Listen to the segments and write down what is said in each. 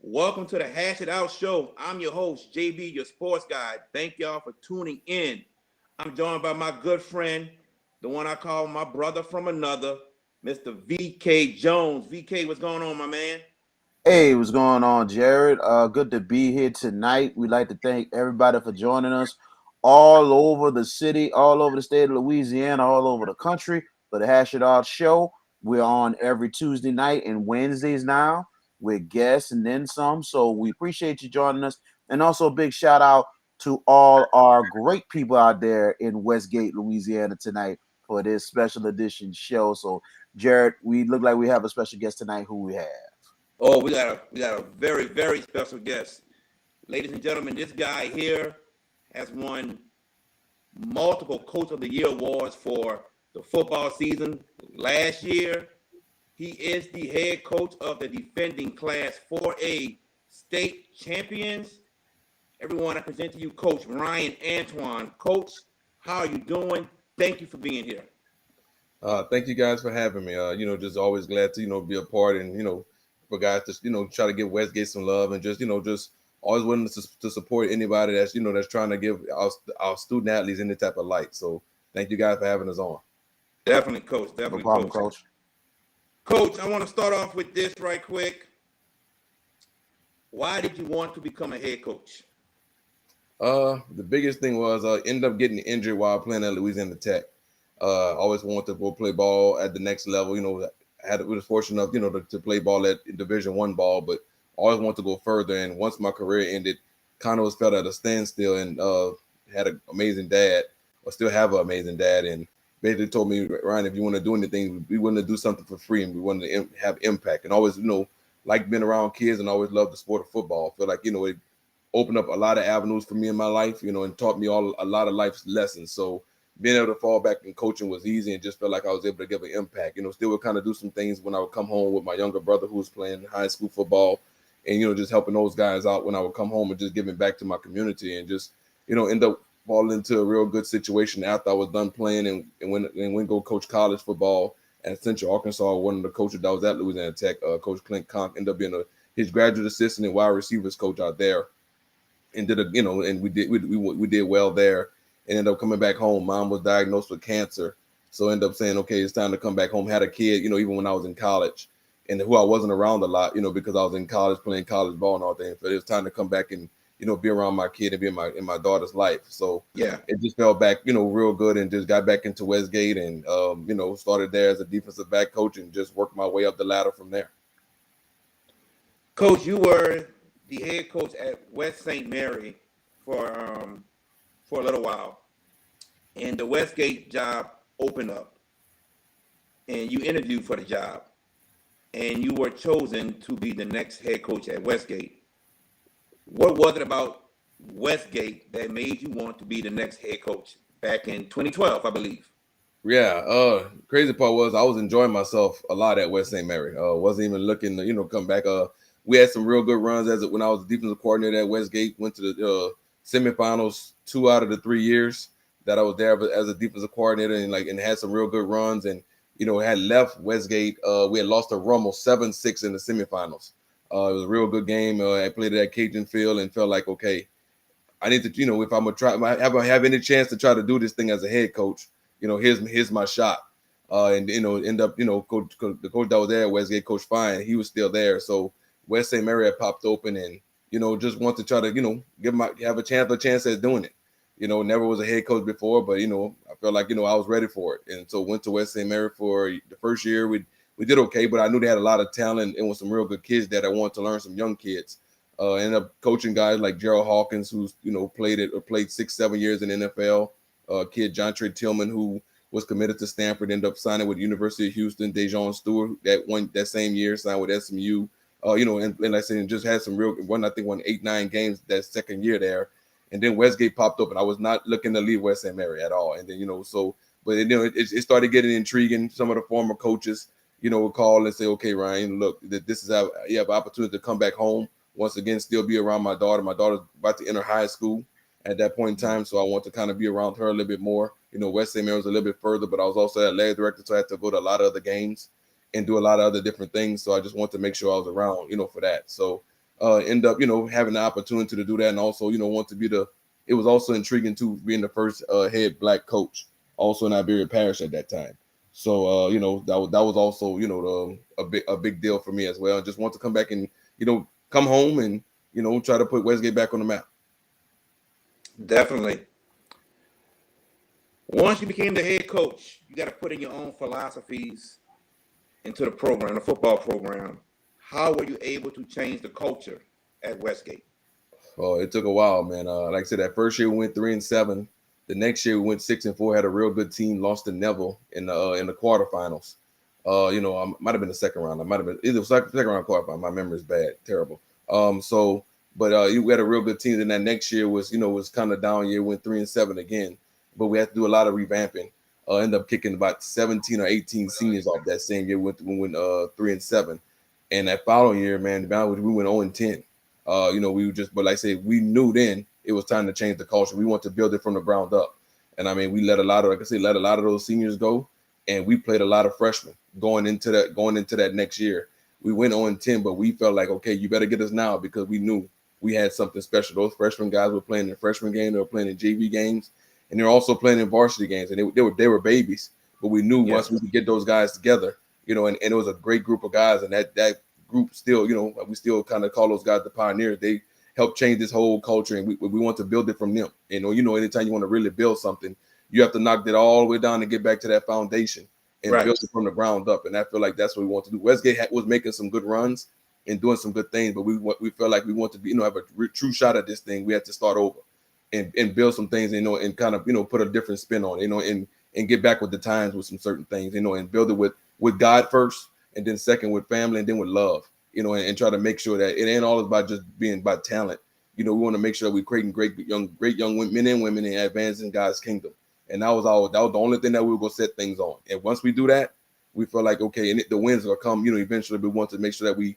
Welcome to the Hash It Out Show. I'm your host, JB, your sports guy. Thank y'all for tuning in. I'm joined by my good friend, the one I call my brother from another, Mr. VK Jones. VK, what's going on, my man? Hey, what's going on, Jared? Good to be here tonight. We'd like to thank everybody for joining us all over the city, all over the state of Louisiana, all over the country for the Hash It Out Show. We're on every Tuesday night and Wednesdays now with guests and then some. So we appreciate you joining us. And also a big shout out to all our great people out there in Westgate, Louisiana tonight for this special edition show. So, Jared, we look like we have a special guest tonight. Who we have? Oh, we got a very, very special guest. Ladies and gentlemen, this guy here has won multiple Coach of the Year awards for the football season last year. He is the head coach of the defending Class 4A state champions. Everyone, I present to you Coach Ryan Antoine. Coach, how are you doing? Thank you for being here. Thank you guys for having me. Just always glad to, be a part and, for guys to, try to give Westgate some love and just always willing to support anybody that's, that's trying to give our student athletes any type of light. So thank you guys for having us on. Definitely, Coach. Definitely, No problem, Coach. Coach. Coach, I want to start off with this right quick. Why did you want to become a head coach? The biggest thing was ended up getting injured while playing at Louisiana Tech. Always wanted to go play ball at the next level. Was fortunate enough, to play ball at Division I ball, but always wanted to go further. And once my career ended, kind of was felt at a standstill and had an amazing dad, or still have an amazing dad, and basically told me, Ryan, if you want to do anything, we want to do something for free, and we want to have impact. And always, like being around kids, and always loved the sport of football. I feel like it opened up a lot of avenues for me in my life, and taught me a lot of life lessons. So being able to fall back in coaching was easy and just felt like I was able to give an impact. Still would kind of do some things when I would come home with my younger brother who was playing high school football and, just helping those guys out when I would come home and just giving back to my community and just, end up falling into a real good situation after I was done playing and when go coach college football at Central Arkansas. One of the coaches that was at Louisiana Tech, Coach Clint Conk, ended up being his graduate assistant and wide receivers coach out there. And and we did well there. And ended up coming back home. Mom was diagnosed with cancer. So ended up saying, okay, it's time to come back home. Had a kid, even when I was in college and who I wasn't around a lot, because I was in college playing college ball and all that. But it was time to come back and, be around my kid and be in my daughter's life. So Yeah. it just fell back, real good and just got back into Westgate and, started there as a defensive back coach and just worked my way up the ladder from there. Coach, you were the head coach at West St. Mary for a little while, and the Westgate job opened up, and you interviewed for the job, and you were chosen to be the next head coach at Westgate. What was it about Westgate that made you want to be the next head coach back in 2012, I believe? Yeah, crazy part was I was enjoying myself a lot at West St. Mary. Wasn't even looking to, come back. We had some real good runs when I was a defensive coordinator at Westgate. Went to the semifinals 2 out of the 3 years that I was there as a defensive coordinator and had some real good runs and had left Westgate. We had lost to Rummel 7-6 in the semifinals. It was a real good game. I played at Cajun Field and felt like, okay, I need to, if I'm gonna have any chance to try to do this thing as a head coach, here's my shot. And end up, the coach that was there at Westgate, Coach Fine, he was still there. So West St. Mary had popped open and just want to try to, have a chance at doing it. Never was a head coach before, but I felt like, I was ready for it. And so went to West St. Mary for the first year. We did okay, but I knew they had a lot of talent and with some real good kids that I wanted to learn, some young kids. Ended up coaching guys like Gerald Hawkins, who's, played 6-7 years in the NFL. Kid John Trey Tillman, who was committed to Stanford, ended up signing with University of Houston. Dejon Stewart, that same year, signed with SMU. And like I said, just had some real won 8-9 games that second year there. And then Westgate popped up, and I was not looking to leave West St. Mary at all. And then, but it started getting intriguing. Some of the former coaches, would call and say, okay, Ryan, look, this is how you have an opportunity to come back home once again, still be around my daughter. My daughter's about to enter high school at that point in time. So I want to kind of be around her a little bit more. West St. Mary was a little bit further, but I was also a leg director, so I had to go to a lot of other games and do a lot of other different things. So I just want to make sure I was around, for that. So end up, having the opportunity to do that, and also, want to be it was also intriguing to being the first head black coach, also in Iberia Parish at that time. So, that was also, a big deal for me as well. I just want to come back and, come home and, try to put Westgate back on the map. Definitely. Once you became the head coach, you got to put in your own philosophies into the program, the football program. How were you able to change the culture at Westgate? Oh, it took a while, man. Like I said, that first year we went 3-7. The next year we went 6-4. Had a real good team. Lost to Neville in the quarterfinals. I might have been the second round. I might have been either second round quarterfinal. My memory is bad, terrible. But we had a real good team. Then that next year was kind of down year. Went 3-7 again, but we had to do a lot of revamping. Ended up kicking about 17 or 18 seniors off that same year. We went 3-7, and that following year, man, we went 0-10. But like I said, we knew then it was time to change the culture. We want to build it from the ground up. And I mean, we let a lot of those seniors go, and we played a lot of freshmen going into that next year. We went 0-10, but we felt like, okay, you better get us now, because we knew we had something special. Those freshman guys were playing in freshman game, they were playing in JV games, and they were also playing in varsity games, and they were babies. But we knew once we could get those guys together, and it was a great group of guys, and that group still, we still kind of call those guys the pioneers. They helped change this whole culture, and we want to build it from them. Anytime you want to really build something, you have to knock that all the way down and get back to that foundation and build it from the ground up. And I feel like that's what we want to do. Westgate was making some good runs and doing some good things, but we felt like we want to be, have a true shot at this thing. We had to start over and build some things, and kind of, put a different spin on it, and get back with the times with some certain things, and build it with God first, and then second with family, and then with love, and try to make sure that it ain't all about just being by talent. We want to make sure that we're creating great young men and women and advancing God's kingdom. And that was the only thing that we were going to set things on. And once we do that, we feel like, okay, and the wins will come, eventually. We want to make sure that we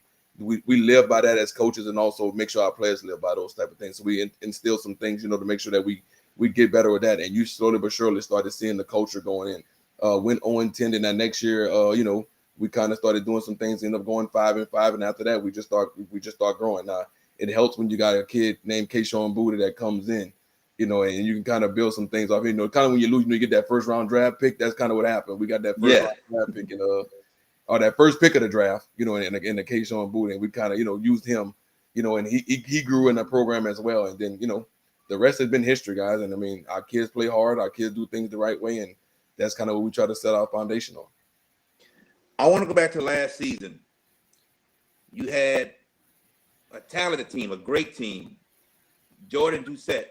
live by that as coaches, and also make sure our players live by those type of things. So we instill some things, to make sure that we get better with that. And you slowly but surely started seeing the culture going in. Went 0-10, and that next year, we kind of started doing some things, ended up going 5-5, and after that, we just start growing. Now, it helps when you got a kid named Kayshawn Booty that comes in, and you can kind of build some things off. Kind of when you lose, you get that first round draft pick. That's kind of what happened. We got that first round draft pick, or that first pick of the draft, in the Kayshawn Booty, and we kind of, used him, and he grew in the program as well. And then, the rest has been history, guys. And I mean, our kids play hard, our kids do things the right way, and that's kind of what we try to set our foundation on. I want to go back to last season. You had a talented team, a great team. Jordan Doucette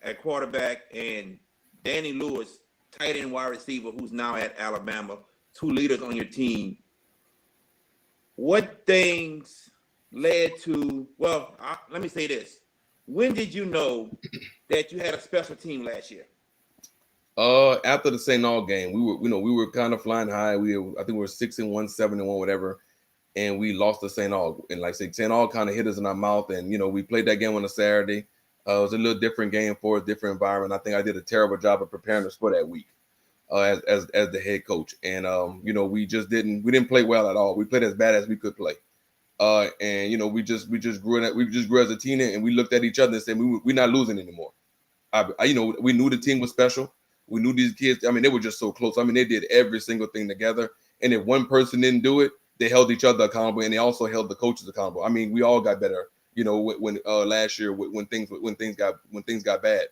at quarterback, and Danny Lewis, tight end wide receiver, who's now at Alabama. Two leaders on your team. What things led to? Well, let me say this: when did you know that you had a special team last year? After the St. Aug game, we were kind of flying high. I think we were 6-1, 7-1, whatever, and we lost to St. Aug. And like I said, St. Aug kind of hit us in our mouth, and we played that game on a Saturday. It was a little different game for us, different environment. I think I did a terrible job of preparing us for that week as the head coach. And we didn't play well at all. We played as bad as we could play. And we just grew as a team, and we looked at each other and said, we're not losing anymore. We knew the team was special. We knew these kids. I mean, they were just so close. I mean, they did every single thing together. And if one person didn't do it, they held each other accountable, and they also held the coaches accountable. I mean, we all got better, when last year when things got bad.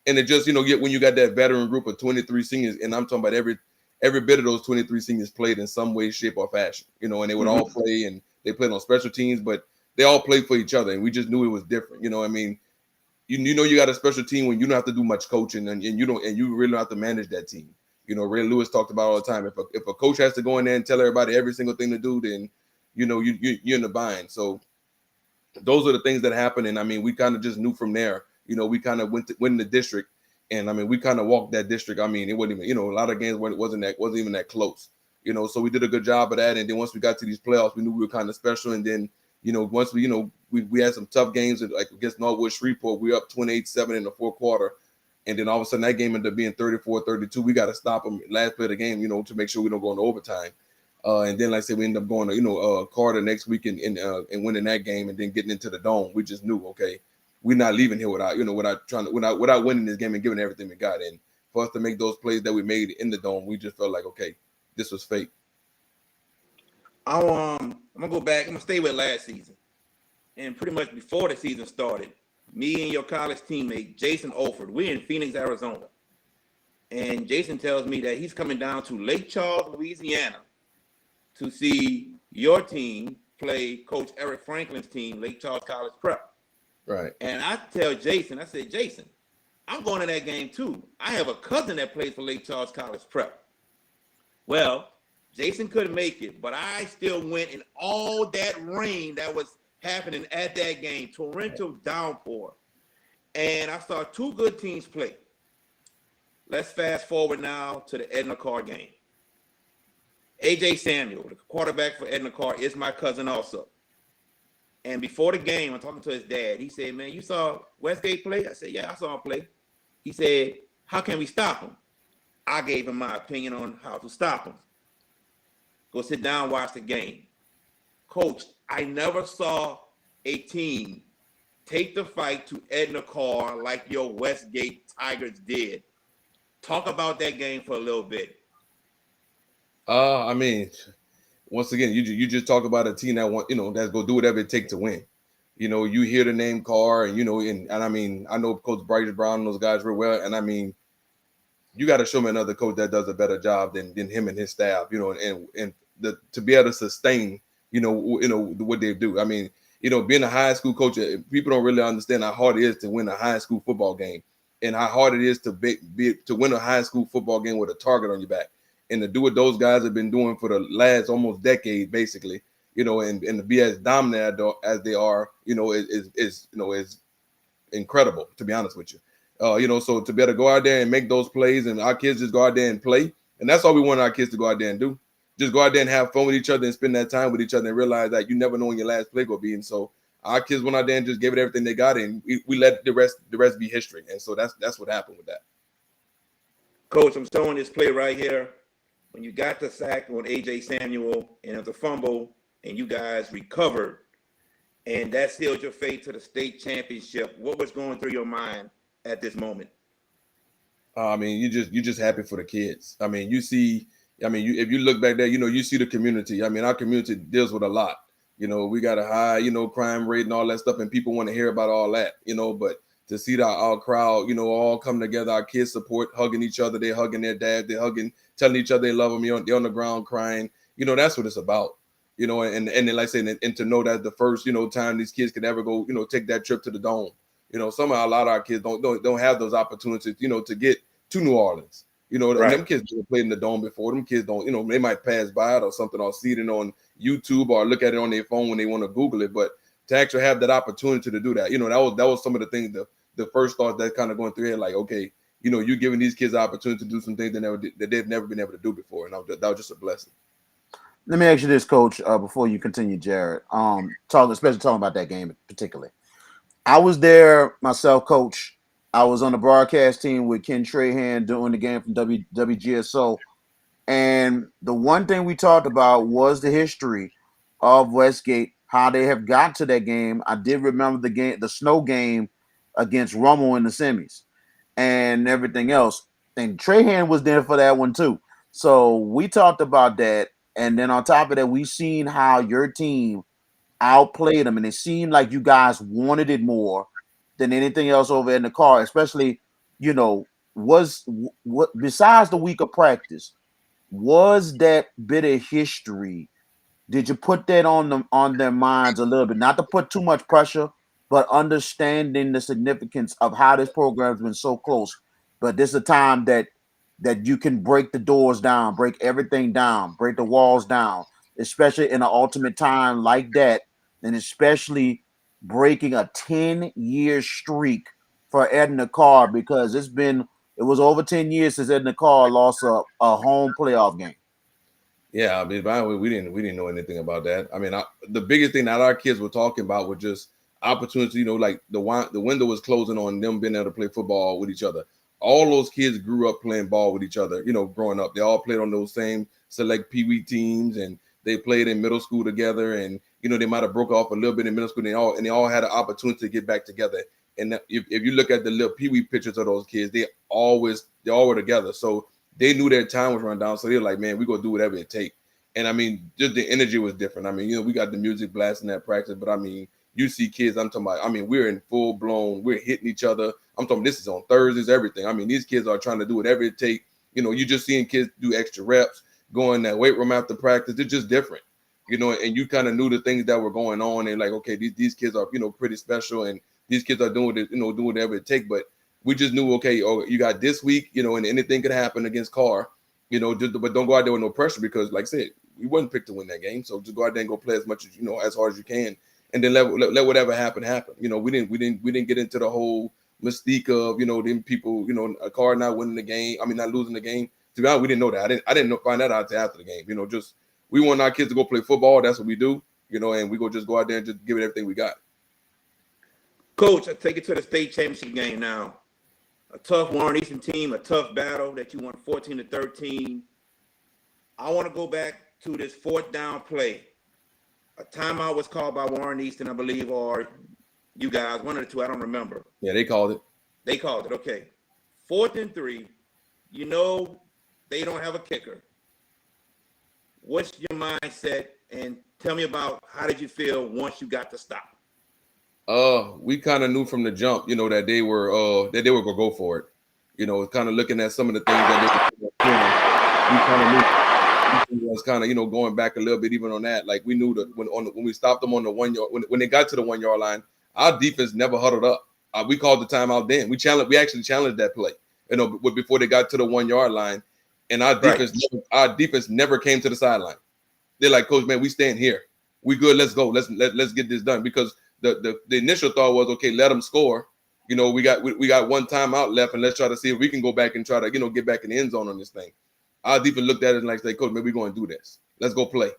And it just, when you got that veteran group of 23 seniors, and I'm talking about every bit of those 23 seniors played in some way, shape, or fashion, and they would all play, and they played on special teams, but they all played for each other, and we just knew it was different. I mean, you got a special team when you don't have to do much coaching, and you really don't have to manage that team. Ray Lewis talked about all the time. If a coach has to go in there and tell everybody every single thing to do, then you're in the bind. So those are the things that happen, and I mean, we kind of just knew from there. We kind of went in the district, and I mean, we kind of walked that district. I mean, it wasn't even, a lot of games wasn't even that close. So we did a good job of that, and then once we got to these playoffs, we knew we were kind of special, and then once we had some tough games like against Norwood Shreveport. We were up 28-7 in the fourth quarter. And then all of a sudden that game ended up being 34-32. We got to stop them last play of the game, to make sure we don't go into overtime. And then, like I said, we ended up going to, Carter next week and winning that game and then getting into the dome. We just knew, okay, we're not leaving here without winning this game and giving everything we got. And for us to make those plays that we made in the dome, we just felt like, okay, this was fake. I'm gonna go back. I'm gonna stay with last season, and pretty much before the season started, me and your college teammate Jason Olford, we're in Phoenix, Arizona, and Jason tells me that he's coming down to Lake Charles, Louisiana, to see your team play Coach Eric Franklin's team, Lake Charles College Prep. Right. And I tell Jason, I said, Jason, I'm going to that game too. I have a cousin that plays for Lake Charles College Prep. Well, Jason couldn't make it, but I still went in all that rain that was happening at that game, torrential downpour. And I saw two good teams play. Let's fast forward now to the Edna Carr game. A.J. Samuel, the quarterback for Edna Carr, is my cousin also. And before the game, I'm talking to his dad. He said, man, you saw Westgate play? I said, yeah, I saw him play. He said, how can we stop him? I gave him my opinion on how to stop him. Go sit down, watch the game. Coach, I never saw a team take the fight to Edna Carr like your Westgate Tigers did. Talk about that game for a little bit. I mean, once again, you just talk about a team that that's gonna do whatever it takes to win. You hear the name Carr, and and I mean, I know Coach Bryce Brown and those guys real well, and I mean, you got to show me another coach that does a better job than him and his staff. And to be able to sustain, what they do. I mean, being a high school coach, people don't really understand how hard it is to win a high school football game, and how hard it is to win a high school football game with a target on your back. And to do what those guys have been doing for the last almost decade, basically, and to be as dominant as they are, is incredible, to be honest with you. So to be able to go out there and make those plays, and our kids just go out there and play, and that's all we want our kids to go out there and do. Just go out there and have fun with each other and spend that time with each other and realize that you never know when your last play will be. And so our kids went out there and just gave it everything they got, and we let the rest be history. And so that's what happened with that. Coach, I'm showing this play right here. When you got the sack on A.J. Samuel and it was a fumble, and you guys recovered, and that sealed your fate to the state championship, what was going through your mind at this moment? I mean, you just happy for the kids. I mean, if you look back there, you see the community. I mean, our community deals with a lot. We got a high, crime rate and all that stuff, and people want to hear about all that, but to see our crowd, all come together, our kids support, hugging each other, they're hugging their dad, they're hugging, telling each other they love them, they're on the ground crying, that's what it's about, and then like I said, and to know that the first, time these kids could ever go, take that trip to the dome, somehow a lot of our kids don't have those opportunities, to get to New Orleans, right. Them kids never played in the dome before. Them kids don't, they might pass by it or something, or see it on YouTube or look at it on their phone when they want to Google it, but to actually have that opportunity to do that, that was some of the things the first thought that kind of going through here, like, okay, you're giving these kids the opportunity to do some things that they've never been able to do before, and that was just a blessing. Let me ask you this, Coach, before you continue, Jared. Especially talking about that game particularly. I was there myself, Coach. I was on the broadcast team with Ken Trahan doing the game from WGSO, and the one thing we talked about was the history of Westgate, how they have got to that game. I did remember the snow game against Rummel in the semis and everything else. And Trahan was there for that one too. So we talked about that. And then on top of that, we seen how your team outplayed them. And it seemed like you guys wanted it more than anything else over in the car, especially, was what besides the week of practice, was that bit of history? Did you put that on their minds a little bit? Not to put too much pressure, but understanding the significance of how this program has been so close. But this is a time that you can break the doors down, break everything down, break the walls down, especially in an ultimate time like that, and especially breaking a 10-year streak for Edna Carr, because it was over 10 years since Edna Carr lost a home playoff game. Yeah, I mean, by the way, we didn't know anything about that. I mean, the biggest thing that our kids were talking about was just opportunity. Like the window was closing on them being able to play football with each other. All those kids grew up playing ball with each other. Growing up, they all played on those same select Pee Wee teams, and they played in middle school together, and they might have broke off a little bit in middle school, and they all had an opportunity to get back together. And if you look at the little Pee Wee pictures of those kids, they all were together. So they knew their time was run down. So they're like, man, we're gonna do whatever it takes. And I mean, just the energy was different. I mean, we got the music blasting at practice, but I mean, you see kids, I'm talking about, I mean, we're in full blown, we're hitting each other. I'm talking, this is on Thursdays, everything. I mean, these kids are trying to do whatever it takes. You just seeing kids do extra reps, go in that weight room after practice. It's just different, and you kind of knew the things that were going on, and like, okay, these kids are, pretty special, and these kids are doing it, doing whatever it takes. But we just knew, okay, oh, you got this week, and anything could happen against Carr, but don't go out there with no pressure, because like I said, we wasn't picked to win that game. So just go out there and go play as much as, as hard as you can. And then let whatever happen. We didn't get into the whole mystique of, them people, a Carr not winning the game. I mean, not losing the game. To be honest, we didn't know that. I didn't find that out until after the game. Just we want our kids to go play football. That's what we do, and we just go out there and just give it everything we got. Coach, I take it to the state championship game now. A tough Warren Easton team, a tough battle that you won 14-13. I want to go back to this fourth down play. A timeout was called by Warren Easton, I believe, or you guys, one of the two, I don't remember. Yeah, they called it. They called it, okay. 4th and 3, they don't have a kicker. What's your mindset? And tell me about how did you feel once you got to stop? We kind of knew from the jump, that they were gonna go for it. Kind of looking at some of the things that they were doing. We kind of knew. Was kind of going back a little bit even on that. Like we knew that when we stopped them on the 1 yard, when they got to the 1 yard line, our defense never huddled up. We called the timeout then. We actually challenged that play, before they got to the 1 yard line, and our defense never came to the sideline. They're like, Coach, man, we stand here. We good. Let's go. Let's get this done, because the initial thought was, okay, let them score. We got one timeout left, and let's try to see if we can go back and try to get back in the end zone on this thing. Our defense looked at it and like, say, Coach, man, we're going to do this. Let's go play.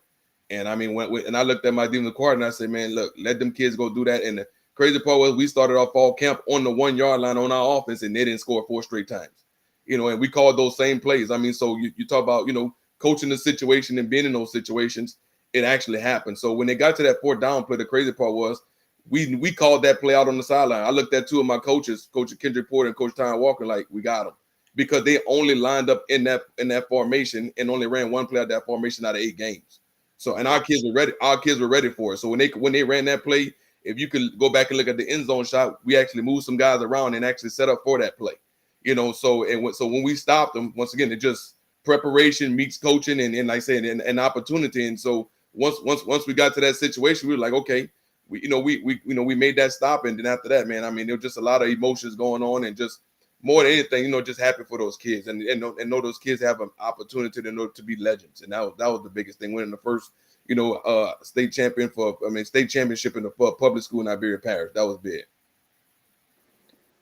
And I mean, and I looked at my defensive coordinator and I said, man, look, let them kids go do that. And the crazy part was we started our fall camp on the 1 yard line on our offense, and they didn't score 4 straight times. And we called those same plays. I mean, so you talk about, coaching the situation and being in those situations, it actually happened. So when they got to that 4th down play, the crazy part was we called that play out on the sideline. I looked at 2 of my coaches, Coach Kendrick Porter and Coach Tyron Walker, like, we got them. Because they only lined up in that formation and only ran one play out of that formation out of 8 games. So, and our kids were ready. Our kids were ready for it. So when they ran that play, if you could go back and look at the end zone shot, we actually moved some guys around and actually set up for that play. So when we stopped them, once again, it just preparation meets coaching and like I said, an opportunity. And so once we got to that situation, we were like, okay, we made that stop, and then after that, man, I mean, there was just a lot of emotions going on, and just more than anything, just happy for those kids and know those kids have an opportunity to be legends. And that was the biggest thing. Winning the first, state championship in the public school in Iberia Parish. That was big.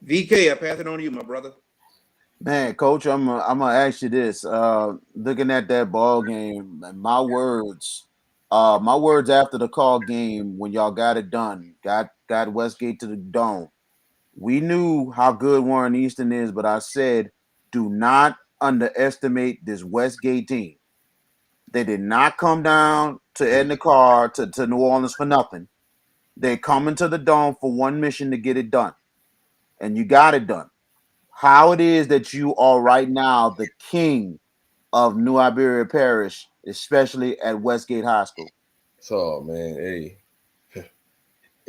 VK, I pass it on to you, my brother. Man, Coach, I'm gonna ask you this. Looking at that ball game, my words after the call game when y'all got it done, got Westgate to the dome. We knew how good Warren Easton is, but I said, do not underestimate this Westgate team. They did not come down to Edna Carr to New Orleans for nothing. They're coming to the dome for one mission, to get it done. And you got it done. How it is that you are right now the king of New Iberia Parish, especially at Westgate High School. So, man, hey.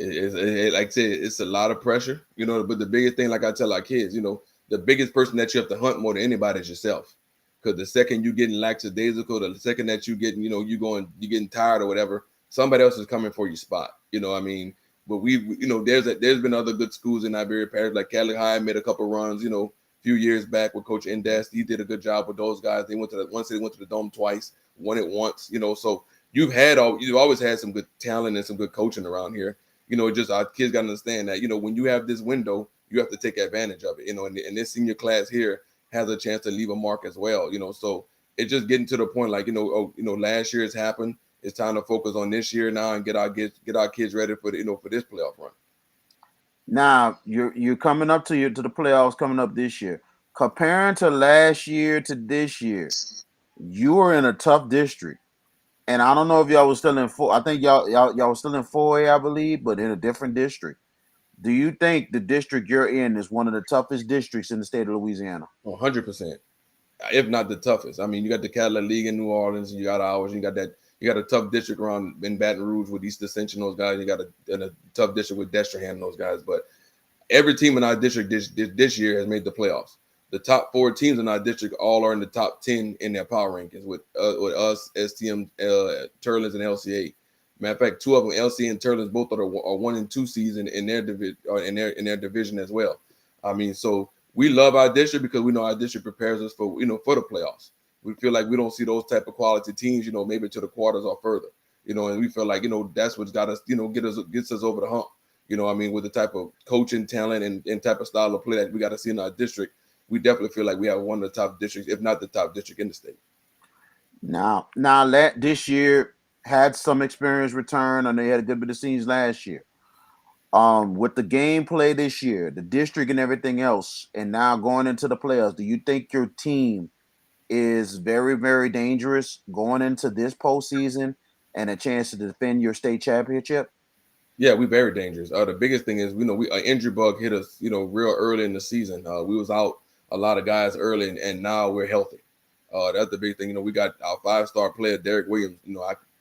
Like I said, it's a lot of pressure, but the biggest thing, like I tell our kids, the biggest person that you have to hunt more than anybody is yourself. Because the second you getting lackadaisical, the second that you getting, you're getting tired or whatever, somebody else is coming for your spot. I mean, but there's been other good schools in Iberia Parish, like Cali High made a couple runs, a few years back with Coach Indest. He did a good job with those guys. They went to the dome twice, won it once, so you've always had some good talent and some good coaching around here. Just our kids got to understand that, when you have this window, you have to take advantage of it, and this senior class here has a chance to leave a mark as well, so it's just getting to the point, like, last year has happened. It's time to focus on this year now and get our kids ready for for this playoff run. Now you're coming up to the playoffs coming up this year. Comparing to last year to this year, you were in a tough district, and I don't know if y'all was still in four. I think y'all was still in 4A, I believe, but in a different district. Do you think the district you're in is one of the toughest districts in the state of Louisiana? 100%, if not the toughest. I mean, you got the Cadillac League in New Orleans, and you got ours. You got a tough district around in Baton Rouge with East Ascension, those guys. You got a tough district with Destrehan, those guys. But every team in our district this year has made the playoffs. The top 4 teams in our district all are in the top 10 in their power rankings with us, STM, Turlins, and LCA. Matter of fact, 2 of them, LCA and Turlins, both are 1 and 2 season in their division as well. I mean, so we love our district because we know our district prepares us for for the playoffs. We feel like we don't see those type of quality teams, maybe to the quarters or further. And we feel like that's what's got us, gets us over the hump. I mean, with the type of coaching talent and type of style of play that we got to see in our district, we definitely feel like we have one of the top districts, if not the top district in the state. Now, this year had some experience return, and they had a good bit of scenes last year. With the gameplay this year, the district and everything else, and now going into the playoffs, do you think your team is very, very dangerous going into this postseason and a chance to defend your state championship? Yeah, we're very dangerous. The biggest thing is, we an injury bug hit us, real early in the season. We was out a lot of guys early, and now we're healthy. That's the big thing. We got our 5-star player, Derek Williams,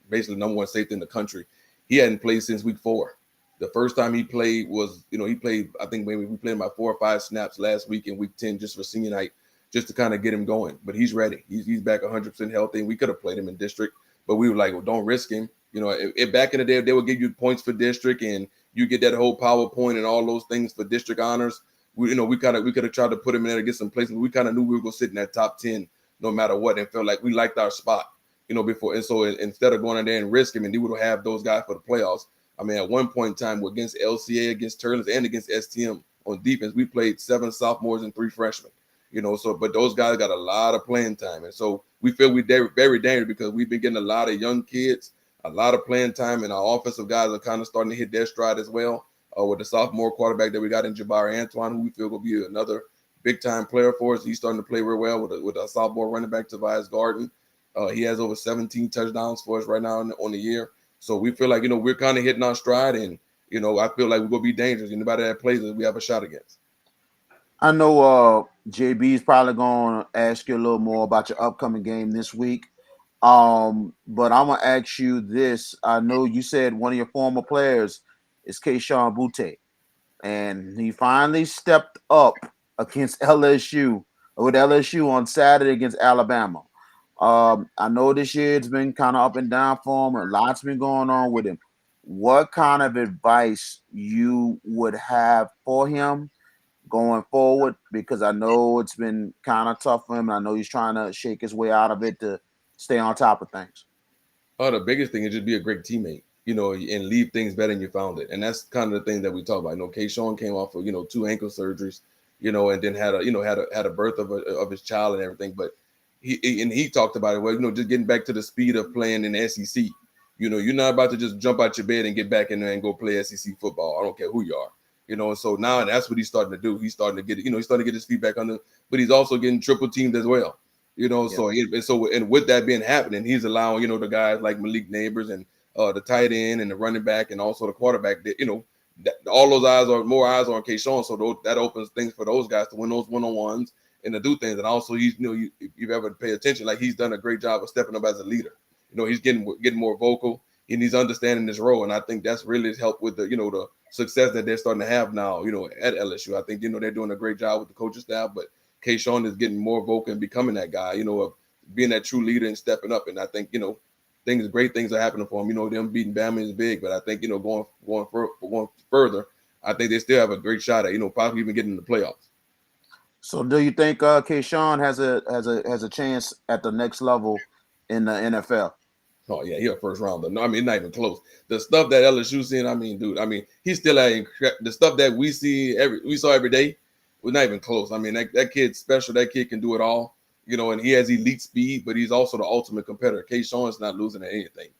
basically number 1 safety in the country. He hadn't played since week 4. The first time he played was, he played, I think maybe we played about 4 or 5 snaps last week in week 10 just for senior night, just to kind of get him going. But he's ready. He's back 100% healthy, and we could have played him in district, but we were like, well, don't risk him. If back in the day, they would give you points for district and you get that whole PowerPoint and all those things for district honors. We could have tried to put him in there to get some placement. We kind of knew we were going to sit in that top 10 no matter what, and felt like we liked our spot, before. And so instead of going in there and risk him, and we would have those guys for the playoffs. I mean, at one point in time, against LCA, against Turlins, and against STM on defense, we played 7 sophomores and 3 freshmen. But those guys got a lot of playing time, and so we feel we're very dangerous because we've been getting a lot of young kids, a lot of playing time, and our offensive guys are kind of starting to hit their stride as well. With the sophomore quarterback that we got in Coach Antoine, who we feel will be another big-time player for us. He's starting to play real well with a sophomore running back, Tobias Garden. He has over 17 touchdowns for us right now on the year. So we feel like, we're kind of hitting our stride, and, I feel like we're going to be dangerous. Anybody that plays us, we have a shot against. I know JB is probably going to ask you a little more about your upcoming game this week. But I'm gonna ask you this. I know you said one of your former players is Keyshawn Butte, and he finally stepped up against LSU with LSU on Saturday against Alabama. I know this year it's been kind of up and down for him, and lots been going on with him. What kind of advice you would have for him going forward? Because I know it's been kind of tough for him. I know he's trying to shake his way out of it to stay on top of things. The biggest thing is just be a great teammate, and leave things better than you found it. And that's kind of the thing that we talk about. Keyshawn came off of, 2 ankle surgeries, and then had a birth of his child and everything. But he talked about it. Well, just getting back to the speed of playing in the SEC. You're not about to just jump out your bed and get back in there and go play SEC football. I don't care who you are. And so now that's what he's starting to do. He's starting to get, he's starting to get his feet back under, but he's also getting triple teamed as well. And with that being happening, he's allowing, the guys like Malik Neighbors and the tight end and the running back and also the quarterback that, all those more eyes are on Keyshawn. So that opens things for those guys to win those one-on-ones and to do things. And also he's, if you've ever paid attention, like he's done a great job of stepping up as a leader. He's getting more vocal and he's understanding this role. And I think that's really helped with the, the success that they're starting to have now, at LSU. I think, they're doing a great job with the coaching staff, but Keyshawn is getting more vocal and becoming that guy, of being that true leader and stepping up. And I think, great things are happening for him. Them beating Bama is big, but I think, going further, I think they still have a great shot at, possibly even getting in the playoffs. So do you think Keyshawn has a chance at the next level in the NFL? Oh yeah, he's a first rounder. No, I mean, not even close. The stuff that LSU seeing, dude, he's still the stuff that we saw every day was not even close. That kid's special. That kid can do it all, and he has elite speed, but he's also the ultimate competitor. Keyshawn is not losing at anything,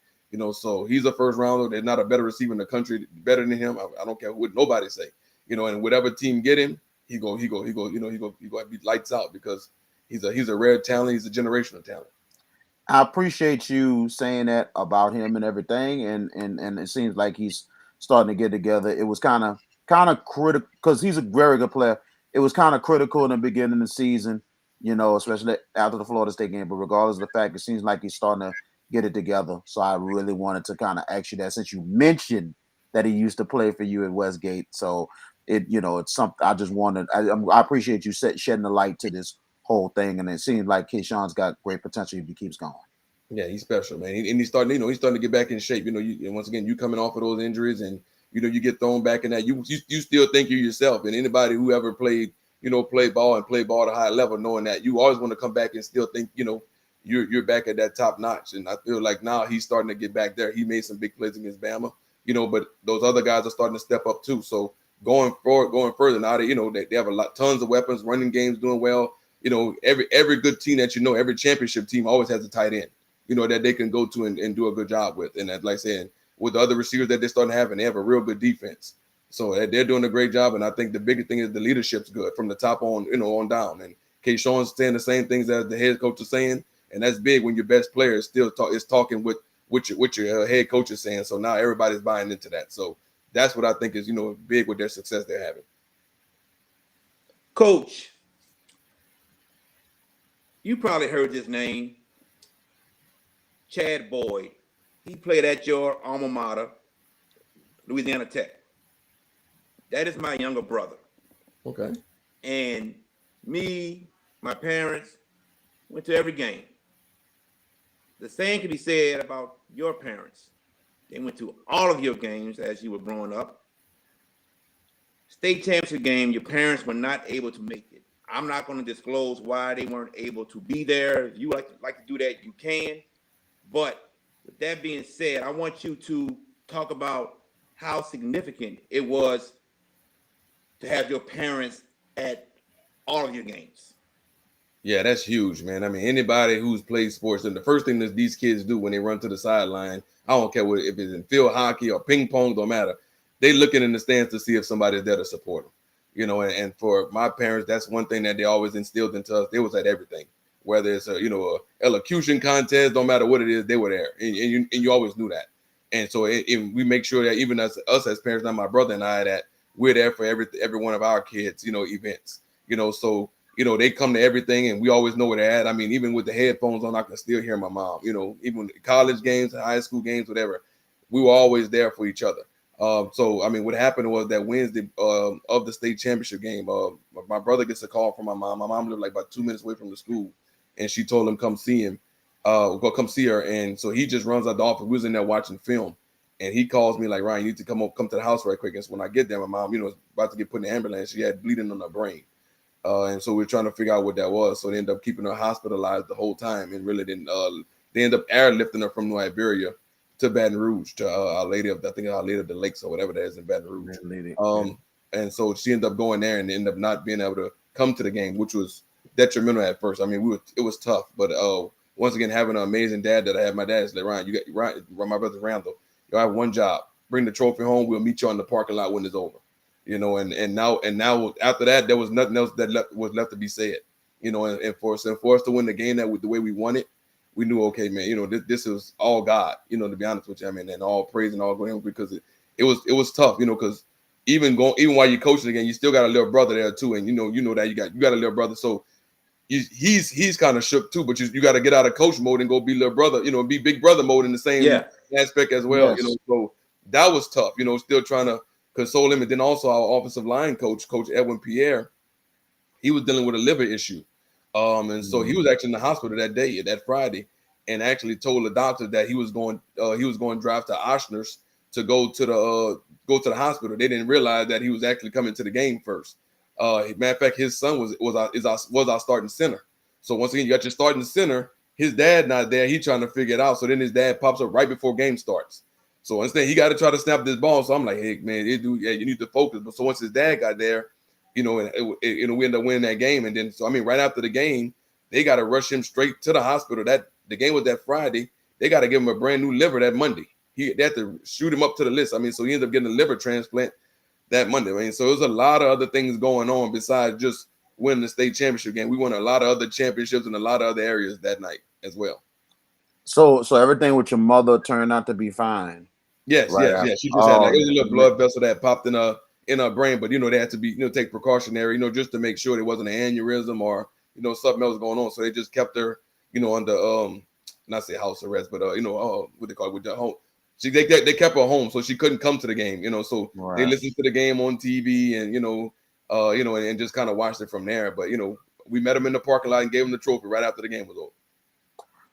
so he's a first rounder. There's not a better receiver in the country better than him. I don't care what nobody say, and whatever team get him, he go be lights out because he's a rare talent. He's a generational talent. I appreciate you saying that about him and everything, and it seems like he's starting to get together. It was kind of critical because he's a very good player. It was kind of critical in the beginning of the season, especially after the Florida State game. But regardless of the fact, it seems like he's starting to get it together. So I really wanted to kind of ask you that since you mentioned that he used to play for you at Westgate. So it's something I just wanted. I appreciate you shedding the light to this whole thing, and it seems like Keyshawn's got great potential if he keeps going. Yeah, he's special, man. And he's starting, he's starting to get back in shape. And once again, you coming off of those injuries, and you get thrown back in that. You still think you're yourself. And anybody who ever played, play ball at a high level, knowing that you always want to come back and still think, you're back at that top notch. And I feel like now he's starting to get back there. He made some big plays against Bama, but those other guys are starting to step up too. So going further now, they have tons of weapons, running games doing well. Every good team that every championship team always has a tight end, that they can go to and do a good job with. And that, like saying, with the other receivers that they're starting to have, and they have a real good defense. So they're doing a great job. And I think the biggest thing is the leadership's good from the top on, on down. And Keyshawn's saying the same things as the head coach is saying. And that's big when your best player is still talking with your head coach is saying. So now everybody's buying into that. So that's what I think is, big with their success they're having. Coach, you probably heard this name, Chad Boyd. He played at your alma mater, Louisiana Tech. That is my younger brother. Okay. And me, my parents, went to every game. The same can be said about your parents. They went to all of your games as you were growing up. State championship game, your parents were not able to make it. I'm not going to disclose why they weren't able to be there. If you like to do that, you can. But with that being said, I want you to talk about how significant it was to have your parents at all of your games. Yeah, that's huge, man. I mean, anybody who's played sports, and the first thing that these kids do when they run to the sideline, I don't care if it's in field hockey or ping pong, don't matter. They looking in the stands to see if somebody's there to support them. And for my parents, that's one thing that they always instilled into us. They was at everything, whether it's a elocution contest, don't matter what it is, they were there, and you always knew that. And so we make sure that even us as parents, not my brother and I, that we're there for every one of our kids, events. So they come to everything, and we always know where they're at. I mean, even with the headphones on, I can still hear my mom. Even college games, high school games, whatever, we were always there for each other. So, I mean, what happened was that Wednesday of the state championship game, my brother gets a call from my mom. My mom lived like about 2 minutes away from the school, and she told him come see him, go come see her. And so he just runs out the office. We was in there watching film, and he calls me like, Ryan, you need to come to the house right quick. And so when I get there, my mom, was about to get put in the ambulance. She had bleeding on her brain. And so we're trying to figure out what that was. So they ended up keeping her hospitalized the whole time, and really didn't. They ended up airlifting her from Liberia to Baton Rouge to Our Lady of the Lakes or whatever that is in Baton Rouge. And so she ended up going there and ended up not being able to come to the game, which was detrimental at first. I mean, it was tough, but once again, having an amazing dad that I had, my dad is like, Ryan, my brother Randall, you have one job: bring the trophy home. We'll meet you on the parking lot when it's over. And now after that, there was nothing else that was left to be said. And for us to win the game the way we won it, we knew, okay, man, this is all God, to be honest with you. I mean, and all praise and all glory, because it was tough, because even while you're coaching again, you still got a little brother there too, and you know that you got a little brother, so he's kind of shook too. But you got to get out of coach mode and go be little brother, be big brother mode in the same aspect as well. Yes. So that was tough, still trying to console him. And then also our offensive line coach Edwin Pierre, he was dealing with a liver issue. And so he was actually in the hospital that Friday, and actually told the doctor that he was going to drive to Oshner's to go to the hospital. They didn't realize that he was actually coming to the game first. Matter of fact, his son was our starting center. So once again, you got your starting center. His dad not there. He's trying to figure it out. So then his dad pops up right before game starts. So instead, he got to try to snap this ball. So I'm like, hey man, you need to focus. But so once his dad got there, and we ended up winning that game. And then, so I mean, right after the game, they got to rush him straight to the hospital. The game was that Friday. They got to give him a brand new liver that Monday. They had to shoot him up to the list. I mean, so he ended up getting a liver transplant that Monday. I mean, so there's a lot of other things going on besides just winning the state championship game. We won a lot of other championships in a lot of other areas that night as well. So everything with your mother turned out to be fine. Yes, Right yes, after. yes. She just had like Oh, it was a that's little blood vessel that popped in her brain, but they had to be take precautionary, just to make sure there wasn't an aneurysm or something else going on. So they just kept her under not say house arrest, but what they call it with the home. They kept her home so she couldn't come to the game. So they right. listened to the game on TV and and just kind of watched it from there. But we met him in the parking lot and gave him the trophy right after the game was over.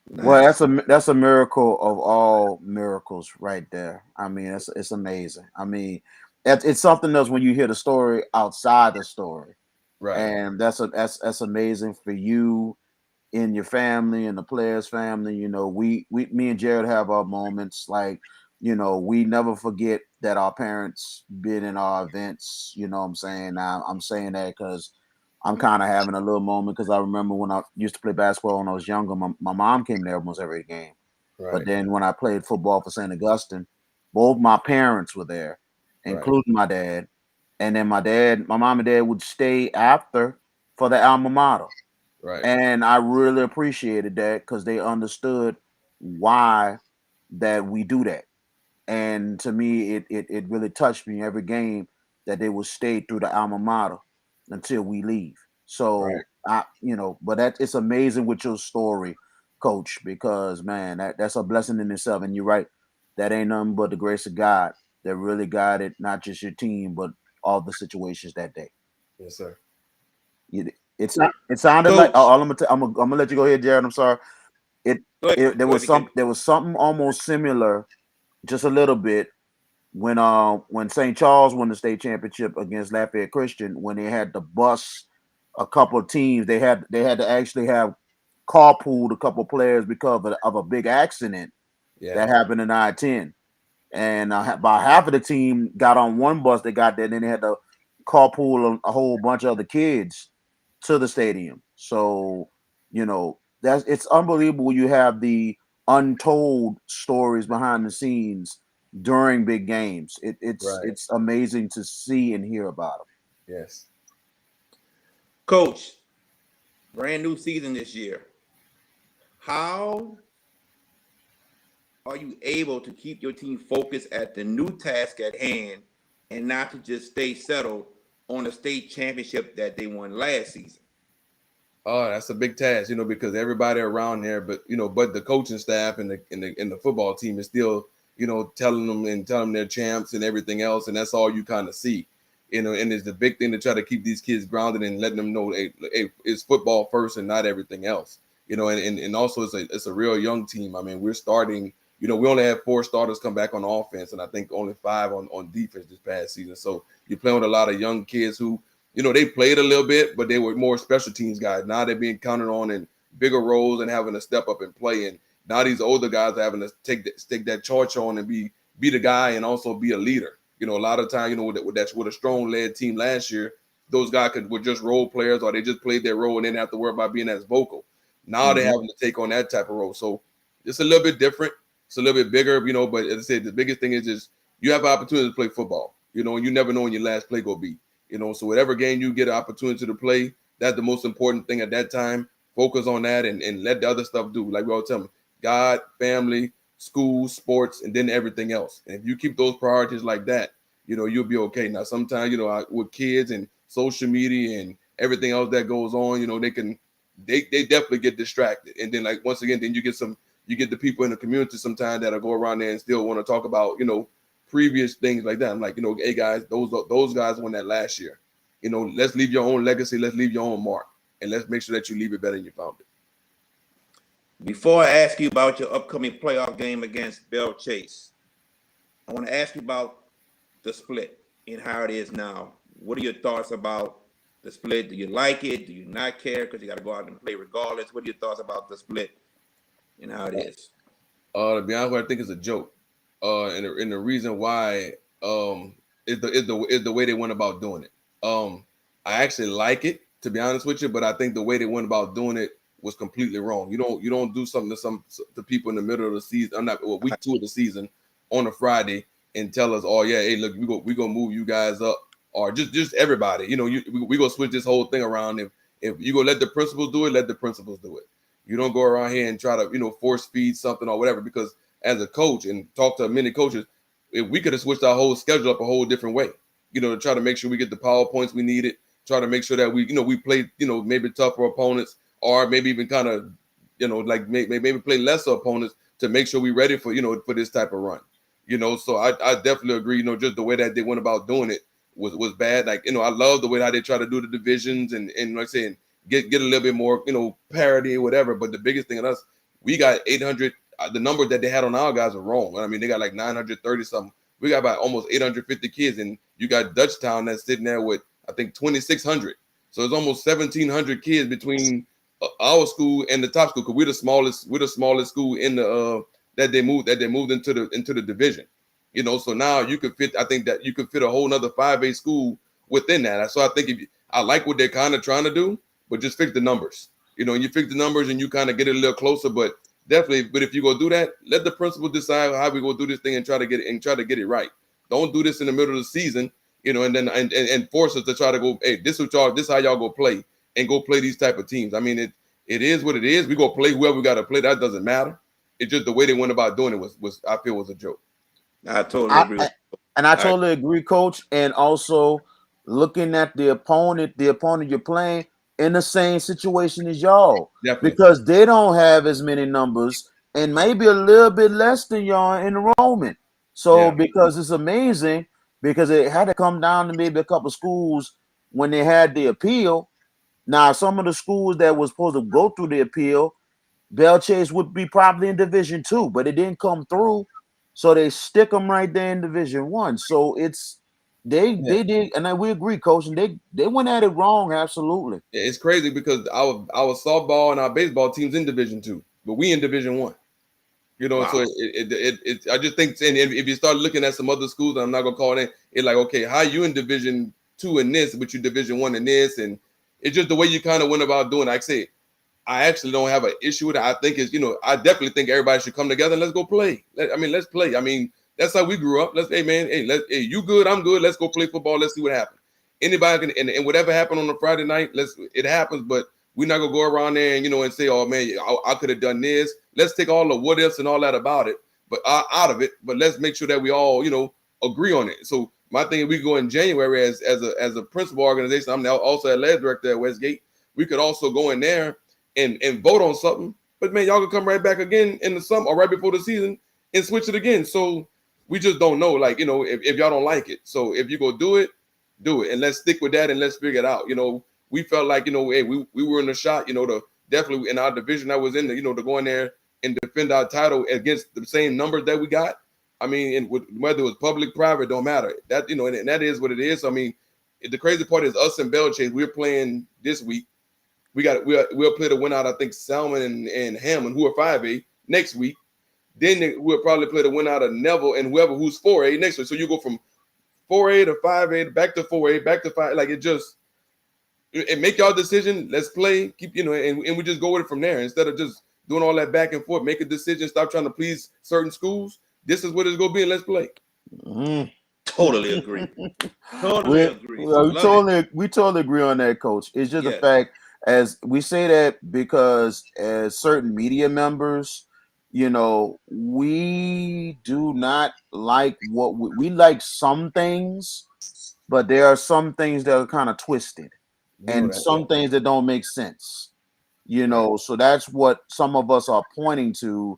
Well, Nice. that's a miracle of all miracles, right there. I mean, it's amazing. I mean, it's something else when you hear the story outside the story, Right, and that's amazing for you in your family and the players' family. Me and Jared have our moments. Like, we never forget that our parents been in our events. You know what I'm saying? Now I'm saying that because I'm kind of having a little moment because I remember when I used to play basketball when I was younger, my mom came there almost every game. But right, then when I played football for St. Augustine, both my parents were there, right, including my dad. And then my mom and dad would stay after for the alma mater. right, And I really appreciated that because they understood why that we do that. And to me, it really touched me every game that they would stay through the alma mater until we leave. right. So but it's amazing with your story, Coach, because man, that's a blessing in itself. And you're right, that ain't nothing but the grace of God that really guided not just your team, but all the situations that day. Yes, sir. It, it sounded like Coach, I'm gonna let you go ahead, Jared. I'm sorry. It, go ahead. there Go ahead, was BK. something almost similar, just a little bit, when St. Charles won the state championship against Lafayette Christian, when they had to bus a couple of teams, they had to actually have carpooled a couple of players because of a big accident Yeah, that happened in I-10. And about half of the team got on one bus that got there, and then they had to carpool a whole bunch of other kids to the stadium. So, it's unbelievable. You have the untold stories behind the scenes during big games. It's right. it's amazing to see and hear about them. Yes. Coach, brand new season this year. How are you able to keep your team focused at the new task at hand and not to just stay settled on the state championship that they won last season? Oh, that's a big task, because everybody around there, but the coaching staff and the football team is still, telling them they're champs and everything else, and that's all you kind of see, and it's the big thing to try to keep these kids grounded and letting them know, hey, it's football first and not everything else, and also it's a real young team. I mean, we're starting, we only had 4 starters come back on offense, and I think only 5 on defense this past season. So you're playing with a lot of young kids who they played a little bit, but they were more special teams guys. Now they're being counted on in bigger roles and having to step up and play. And now these older guys are having to take that charge on and be the guy and also be a leader. A lot of time, with a strong led team last year, those guys were just role players or they just played their role and didn't have to worry about being as vocal. Now they're Mhm. having to take on that type of role. So it's a little bit different. It's a little bit bigger, but as I said, the biggest thing is just you have an opportunity to play football, and you never know when your last play will be. So whatever game you get an opportunity to play, that's the most important thing at that time. Focus on that and let the other stuff do. Like we always tell them, God, family, school, sports, and then everything else. And if you keep those priorities like that, you'll be okay. Now, sometimes, with kids and social media and everything else that goes on, they definitely get distracted. And then like once again, then you get the people in the community sometimes that'll go around there and still want to talk about, previous things like that. I'm like, hey guys, those guys won that last year. Let's leave your own legacy. Let's leave your own mark, and let's make sure that you leave it better than you found it. Before I ask you about your upcoming playoff game against Bell Chase, I want to ask you about the split and how it is now. What are your thoughts about the split? Do you like it? Do you not care because you got to go out and play regardless? What are your thoughts about the split and how it is? To be honest, with you, I think it's a joke. And the reason why is the way they went about doing it. I actually like it, to be honest with you, but I think the way they went about doing it was completely wrong. You don't do something to people in the middle of the season. I'm not week 2 of the season on a Friday and tell us, oh yeah, hey look, we gonna move you guys up, or just everybody. We gonna switch this whole thing around. If you gonna let the principals do it, let the principals do it. You don't go around here and try to, force feed something or whatever, because as a coach and talk to many coaches, if we could have switched our whole schedule up a whole different way, to try to make sure we get the PowerPoints we needed, try to make sure that we play, maybe tougher opponents, or maybe even kind of, like maybe play lesser opponents to make sure we're ready for, for this type of run. So I definitely agree, just the way that they went about doing it was bad. Like, I love the way how they try to do the divisions and like I said, get a little bit more, parity or whatever. But the biggest thing in us, we got 800. The number that they had on our guys are wrong. I mean, they got like 930 something. We got about almost 850 kids, and you got Dutchtown that's sitting there with, I think, 2,600. So it's almost 1,700 kids between our school and the top school, because we're the smallest school in the that they moved into the division. So now you could fit. I think that you could fit a whole nother 5A school within that. So I think I like what they're kind of trying to do, but just fix the numbers. And you fix the numbers and you kind of get it a little closer, but. Definitely, but if you go do that, let the principal decide how we go do this thing and try to get it right. Don't do this in the middle of the season, and then and force us to try to go. Hey, this is how y'all go play these type of teams. I mean, it is what it is. We go play whoever we got to play. That doesn't matter. It's just the way they went about doing it was I feel was a joke. I totally agree. I totally agree, Coach. And also looking at the opponent you're playing in the same situation as y'all. Definitely. Because they don't have as many numbers and maybe a little bit less than y'all in enrollment. So because it's amazing, because it had to come down to maybe a couple schools when they had the appeal. Now, some of the schools that was supposed to go through the appeal, Bell Chase would be probably in Division 2, but it didn't come through. So they stick them right there in Division 1. So it's they did, and we agree, Coach, and they went at it wrong, absolutely. It's crazy because our softball and our baseball teams in Division 2, but we in Division 1. Wow. So I just think, and if you start looking at some other schools, I'm not gonna call it, it's like, okay, how you in Division 2 in this, but you Division 1 in this, and it's just the way you kind of went about doing it. Like I said, I actually don't have an issue with it. I think I definitely think everybody should come together and let's go play. Let's play. I mean, that's how we grew up. Hey, you good, I'm good. Let's go play football. Let's see what happens. Anybody can, and whatever happened on a Friday night, it happens, but we're not gonna go around there and and say, oh man, I could have done this. Let's take all the what ifs and all that about it, but out of it. But let's make sure that we all, agree on it. So my thing is, we go in January as a principal organization. I'm now also a lab director at Westgate. We could also go in there and vote on something. But man, y'all can come right back again in the summer or right before the season and switch it again. So we just don't know, like, if y'all don't like it. So if you go do it, and let's stick with that and let's figure it out. We felt like, hey, we were in the shot, to definitely in our division that was in the, to go in there and defend our title against the same numbers that we got. I mean, and whether it was public, private, don't matter. That, and that is what it is. So, I mean, the crazy part is us and Bell Chase, we're playing this week. We'll play the winner out, I think, Salmon and Hammond, who are 5A next week. Then we'll probably play the winner out of Neville and whoever who's 4A next week. So you go from 4A to 5A, back to 4A, back to 5. Like, it make y'all decision. Let's play, keep, and we just go with it from there instead of just doing all that back and forth. Make a decision. Stop trying to please certain schools. This is what it's gonna be, and let's play. Mm-hmm. Totally agree. Totally agree. We totally agree on that, Coach. It's just a fact, as we say that because as certain media members, we do not like what we like some things, but there are some things that are kind of twisted and some things that don't make sense. So that's what some of us are pointing to.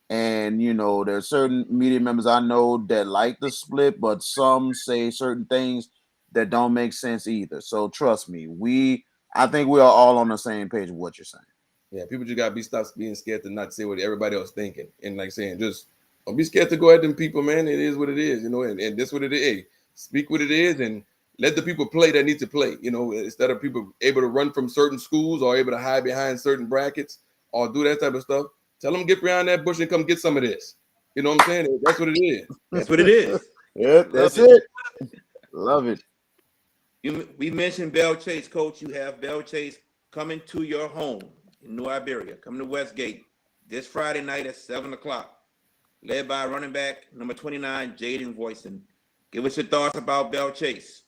And there are certain media members I know that like the split, but some say certain things that don't make sense either. So trust me, I think we are all on the same page with what you're saying. Yeah, people just gotta stop being scared to not say what everybody else thinking, and like saying, just don't be scared to go at them people, man. It is what it is, and this what it is. Hey, speak what it is, and let the people play that need to play. Instead of people able to run from certain schools or able to hide behind certain brackets or do that type of stuff. Tell them get behind that bush and come get some of this. You know what I'm saying? That's what it is. That's what it is. Yeah, that's it. Love it. We mentioned Bell Chase, Coach. You have Bell Chase coming to your home in New Iberia, coming to Westgate this Friday night at 7:00, led by running back number 29, Jaden Voisin. Give us your thoughts about Bell Chase.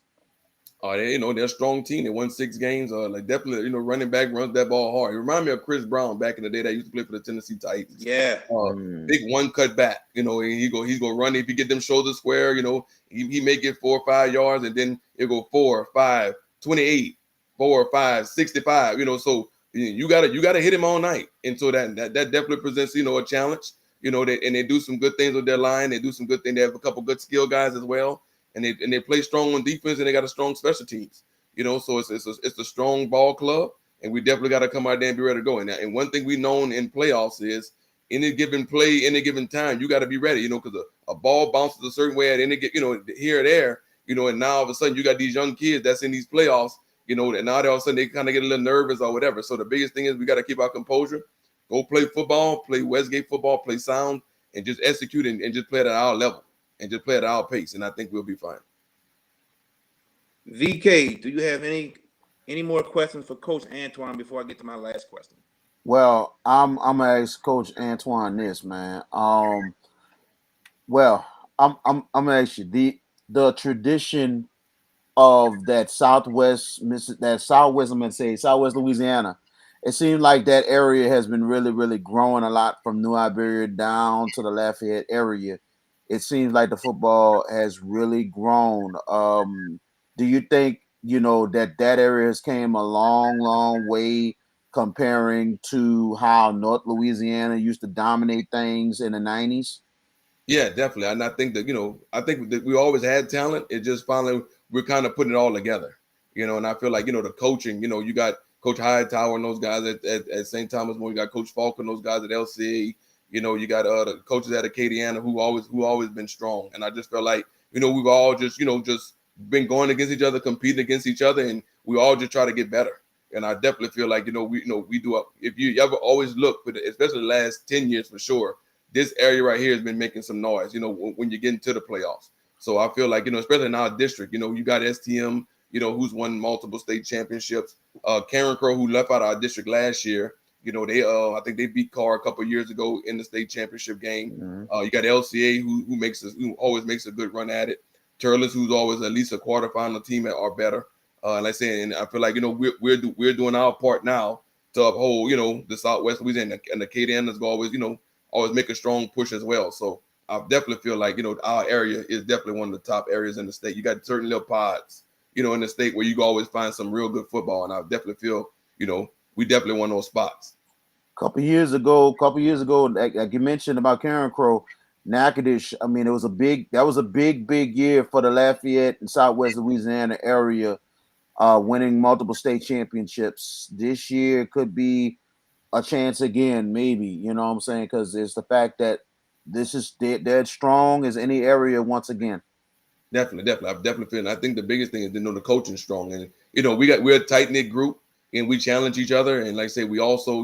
They're a strong team. They won 6 games. Like definitely, running back runs that ball hard. It reminds me of Chris Brown back in the day that used to play for the Tennessee Titans. Yeah. Big one cut back, and he's gonna run if you get them shoulders square. He may get 4 or 5 yards, and then it go 4, 5, 28, 4, 5, 65. So you gotta hit him all night, and so that definitely presents a challenge. They do some good things with their line. They do some good things. They have a couple good skill guys as well. And they play strong on defense, and they got a strong special teams. So it's a strong ball club, and we definitely got to come out there and be ready to go. And one thing we known in playoffs is any given play, any given time, you got to be ready. Because a ball bounces a certain way at any here or there. And now all of a sudden you got these young kids that's in these playoffs. And now all of a sudden they kind of get a little nervous or whatever. So the biggest thing is we got to keep our composure, go play football, play Westgate football, play sound, and just execute and just play at our level. And just play at our pace, and I think we'll be fine. VK, do you have any more questions for Coach Antoine before I get to my last question? Well, I'm gonna ask Coach Antoine this, man. Well, I'm gonna ask you the tradition of that Southwest, I'm gonna say Southwest Louisiana. It seems like that area has been really, really growing a lot from New Iberia down to the Lafayette area. It seems like the football has really grown. Do you think that area has came a long, long way comparing to how North Louisiana used to dominate things in the 90s? Yeah, definitely. And I think that we always had talent. It just finally we're kind of putting it all together. And I feel like the coaching. You got Coach Hightower and those guys at St. Thomas More. You got Coach Falk and those guys at LCA. You got the coaches at Acadiana who always been strong. And I just felt like we've all just been going against each other, competing against each other, and we all just try to get better. And I definitely feel like we do. If you ever always look, but especially the last 10 years for sure, this area right here has been making some noise. When you get into the playoffs. So I feel like especially in our district, you got STM, who's won multiple state championships. Karen Crow, who left out our district last year. They I think they beat Carr a couple of years ago in the state championship game. Mm-hmm. You got LCA who always makes a good run at it. Turles, who's always at least a quarterfinal team or better. Like I said, and I feel like we're doing our part now to uphold the Southwest Louisiana, and the Acadianas always make a strong push as well. So I definitely feel like our area is definitely one of the top areas in the state. You got certain little pods in the state where you can always find some real good football, and I definitely feel we definitely one of those spots. Couple years ago, like you mentioned about Karen Crow, Natchitoches. I mean, that was a big year for the Lafayette and Southwest Louisiana area, winning multiple state championships. This year could be a chance again, maybe. You know what I'm saying? Because it's the fact that this is dead strong as any area once again. Definitely. I definitely feel. And I think the biggest thing is the coaching strong, and we're a tight knit group, and we challenge each other, and like I say, we also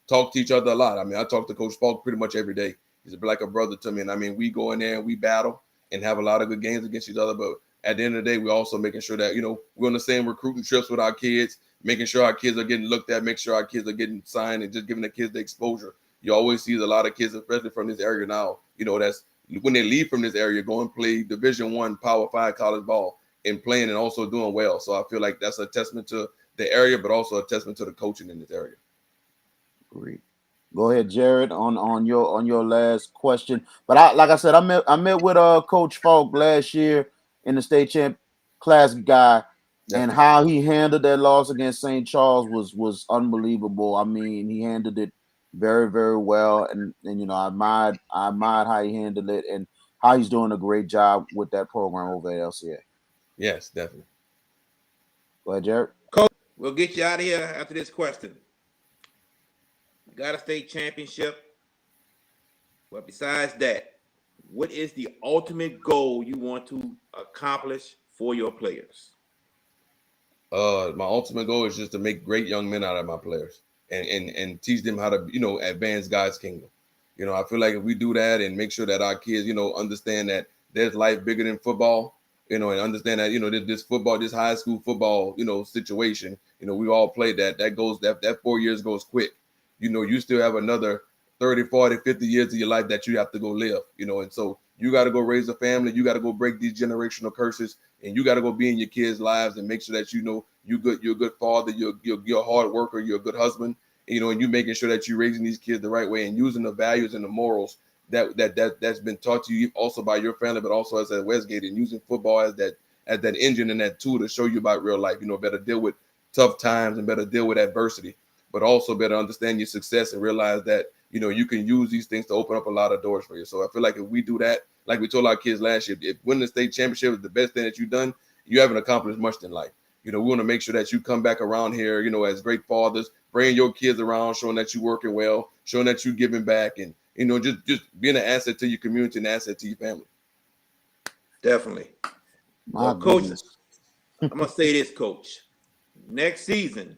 talk to each other a lot. I mean, I talk to Coach Falk pretty much every day. He's like a brother to me, and I mean, we go in there and we battle and have a lot of good games against each other. But at the end of the day, we're also making sure that we're on the same recruiting trips with our kids, making sure our kids are getting looked at, make sure our kids are getting signed, and just giving the kids the exposure. You always see a lot of kids, especially from this area now. That's when they leave from this area, go and play Division I, Power 5 college ball, and playing and also doing well. So I feel like that's a testament to the area, but also a testament to the coaching in this area. Great. Go ahead, Jared, on your last question. But I met with Coach Falk last year in the state champ class guy, and how he handled that loss against St. Charles was unbelievable. I mean, he handled it very, very well, and I admired how he handled it and how he's doing a great job with that program over at LCA. Yes, definitely. Go ahead, Jared. Coach, we'll get you out of here after this question. You got a state championship, but besides that, what is the ultimate goal you want to accomplish for your players? My ultimate goal is just to make great young men out of my players and teach them how to, advance God's kingdom. I feel like if we do that and make sure that our kids, understand that there's life bigger than football, and understand that, this football, this high school football, situation, we all played that 4 years goes quick. You still have another 30, 40, 50 years of your life that you have to go live, and so You got to go raise a family. You got to go break these generational curses, and you got to go be in your kids' lives and make sure that you know you're a good father, you're a hard worker, you're a good husband, you know, and you making sure that you're raising these kids the right way and using the values and the morals that's been taught to you also by your family, but also as at Westgate, and using football as that engine and that tool to show you about real life. You know, better deal with tough times and better deal with adversity, but also better understand your success and realize that, you know, you can use these things to open up a lot of doors for you. So I feel like if we do that, like we told our kids last year, if winning the state championship is the best thing that you've done, you haven't accomplished much in life. You know, we want to make sure that you come back around here, you know, as great fathers, bringing your kids around, showing that you're working well, showing that you're giving back, and, you know, just being an asset to your community and an asset to your family. Definitely. My Coach, goodness. I'm gonna say this, Coach. Next season,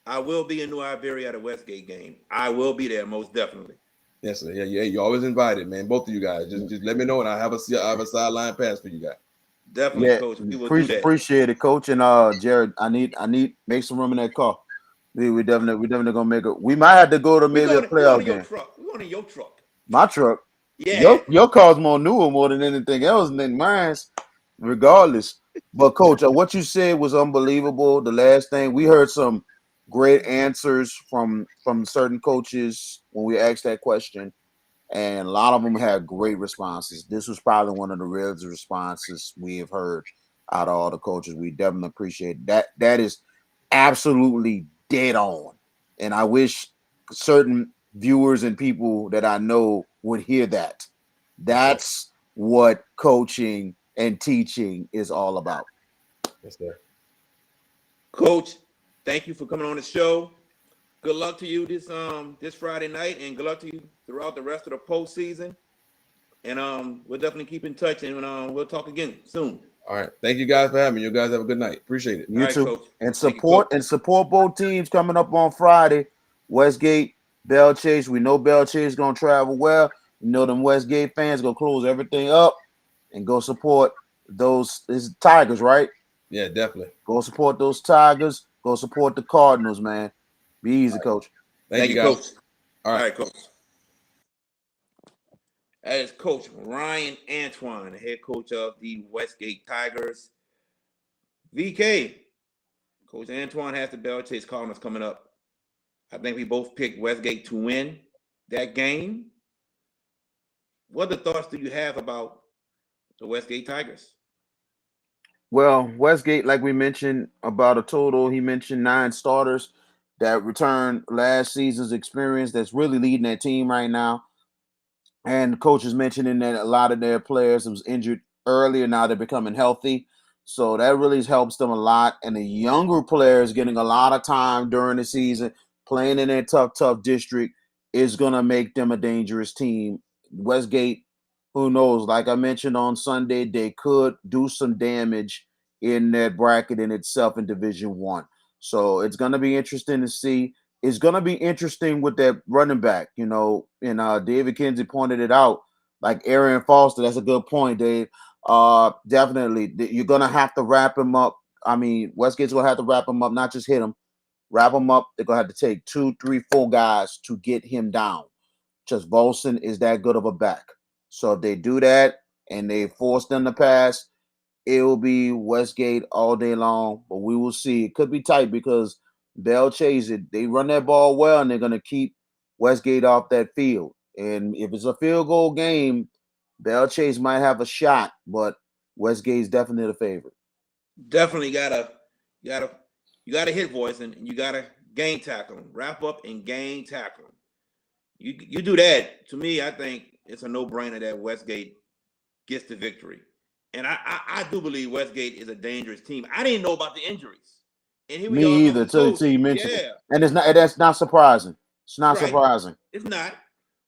I will be in New Iberia at a Westgate game. I will be there most definitely. Yes, sir. Yeah, yeah. You're always invited, man. Both of you guys. Just let me know, and I have a sideline pass for you guys. Definitely, Yeah, Coach. We will do that. appreciate it, coach. And Jared, I need make some room in that car. We definitely gonna make it. We might have to go to maybe a We going playoff in your game. truck. We going in your truck. My truck. Yeah. Your car's more newer more than anything else than mine's, regardless. But coach, what you said was unbelievable. The last thing we heard some great answers from certain coaches when we asked that question, and a lot of them had great responses. This was probably one of the realest responses we have heard out of all the coaches. We definitely appreciate that. That is absolutely dead on, and I wish certain viewers and people that I know would hear that. That's what coaching and teaching is all about. Yes, sir. Coach, thank you for coming on the show. Good luck to you this Friday night, and good luck to you throughout the rest of the postseason. And we'll definitely keep in touch, and we'll talk again soon. All right. Thank you guys for having me. You guys have a good night. Appreciate it. All You right, too. Coach. And Thank you, Coach. support both teams coming up on Friday. Westgate, Bell Chase. We know Bell Chase is gonna travel well. You know them Westgate fans gonna close everything up and go support those Tigers, right? Yeah, definitely. Go support those Tigers. Go support the Cardinals, man. Be easy, coach. Thank you, Coach. guys. All right, Coach. That is Coach Ryan Antoine, the head coach of the Westgate Tigers. VK, Coach Antoine has the Bell Chase Cardinals coming up. I think we both picked Westgate to win that game. What the thoughts do you have about the Westgate Tigers? Well, Westgate, like we mentioned, about a total, he mentioned 9 starters that returned last season's experience that's really leading that team right now. And coaches mentioning that a lot of their players was injured earlier. Now they're becoming healthy. So that really helps them a lot. And the younger players getting a lot of time during the season, playing in a tough district is going to make them a dangerous team. Westgate, who knows? Like I mentioned on Sunday, they could do some damage in that bracket in itself in Division One. So it's going to be interesting to see. It's going to be interesting with that running back, you know, and David Kinsey pointed it out, like Arian Foster. That's a good point, Dave. Definitely, you're going to have to wrap him up. I mean, Westgate's going to have to wrap him up, not just hit him, wrap him up. They're going to have to take 2, 3, 4 guys to get him down. Just Volson is that good of a back. So if they do that and they force them to pass, it will be Westgate all day long, but we will see. It could be tight because they'll chase it. They run that ball well, and they're going to keep Westgate off that field. And if it's a field goal game, Bell Chase might have a shot, but Westgate's definitely the favorite. Definitely you gotta hit voice, and you gotta game tackle them, wrap up and game tackle them. You do that. To me, I think it's a no-brainer that Westgate gets the victory. And I do believe Westgate is a dangerous team. I didn't know about the injuries. And here we are Me from either, the till coach. you mentioned it. Yeah, And that's not surprising. It's not right. surprising. It's not.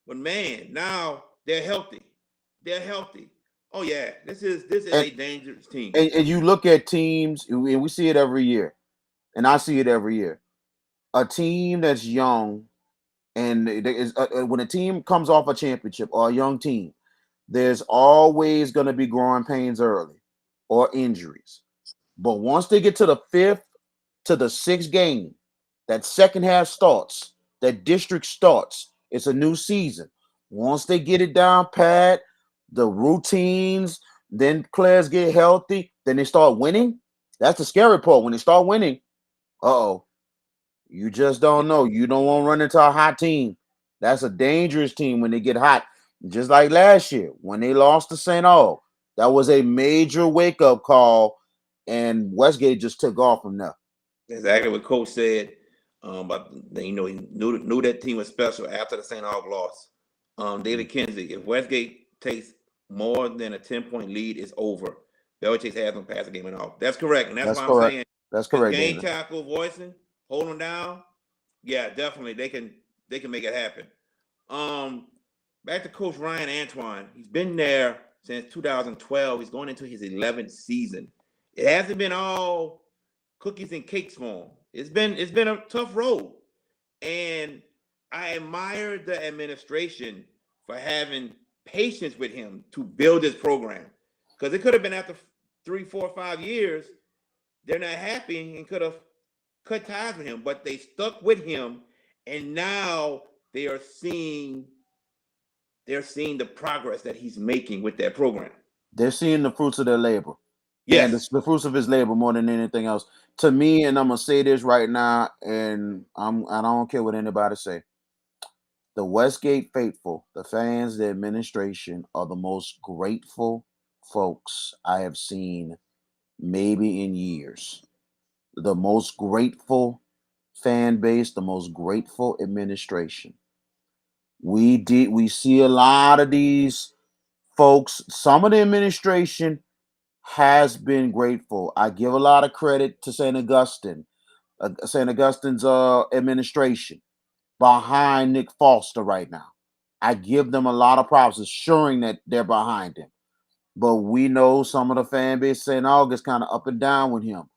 But man, now they're healthy. They're healthy. Oh yeah, this is And, a dangerous team. and you look at teams, and we see it every year, and I see it every year. A team that's young, and there is when a team comes off a championship or a young team, there's always going to be growing pains early or injuries. But once they get to the 5th to the 6th game, that second half starts, that district starts. It's a new season. Once they get it down pat, the routines, then players get healthy, then they start winning. That's the scary part. When they start winning, uh-oh, you just don't know. You don't want to run into a hot team. That's a dangerous team when they get hot. Just like last year when they lost to St. Aug. That was a major wake-up call, and Westgate just took off from there. Exactly what Coach said. But he knew that team was special after the St. Aug loss. Daily Kinsey, if Westgate takes more than a 10-point lead, it's over. Belichick has them pass the game and off. That's correct, and that's That's why I'm correct. saying That's his correct, game David. tackle voicing, hold them down. Yeah, definitely they can make it happen. Um, Back to Coach Ryan Antoine. He's been there since 2012. He's going into his 11th season. It hasn't been all cookies and cakes for him. It's been a tough road, and I admire the administration for having patience with him to build this program, because it could have been after 3, 4, 5 years they're not happy and could have cut ties with him, but they stuck with him, and now they are seeing they're seeing the progress that he's making with that program. They're seeing the fruits of their labor, and Yes. the fruits of his labor more than anything else. To me, and I'm gonna say this right now, and I don't care what anybody say. The Westgate faithful, the fans, the administration are the most grateful folks I have seen maybe in years. The most grateful fan base, the most grateful administration. We see a lot of these folks. Some of the administration has been grateful. I give a lot of credit to St. Augustine's administration behind Nick Foster right now. I give them a lot of props, assuring that they're behind him. But we know some of the fan base St. August kind of up and down with him.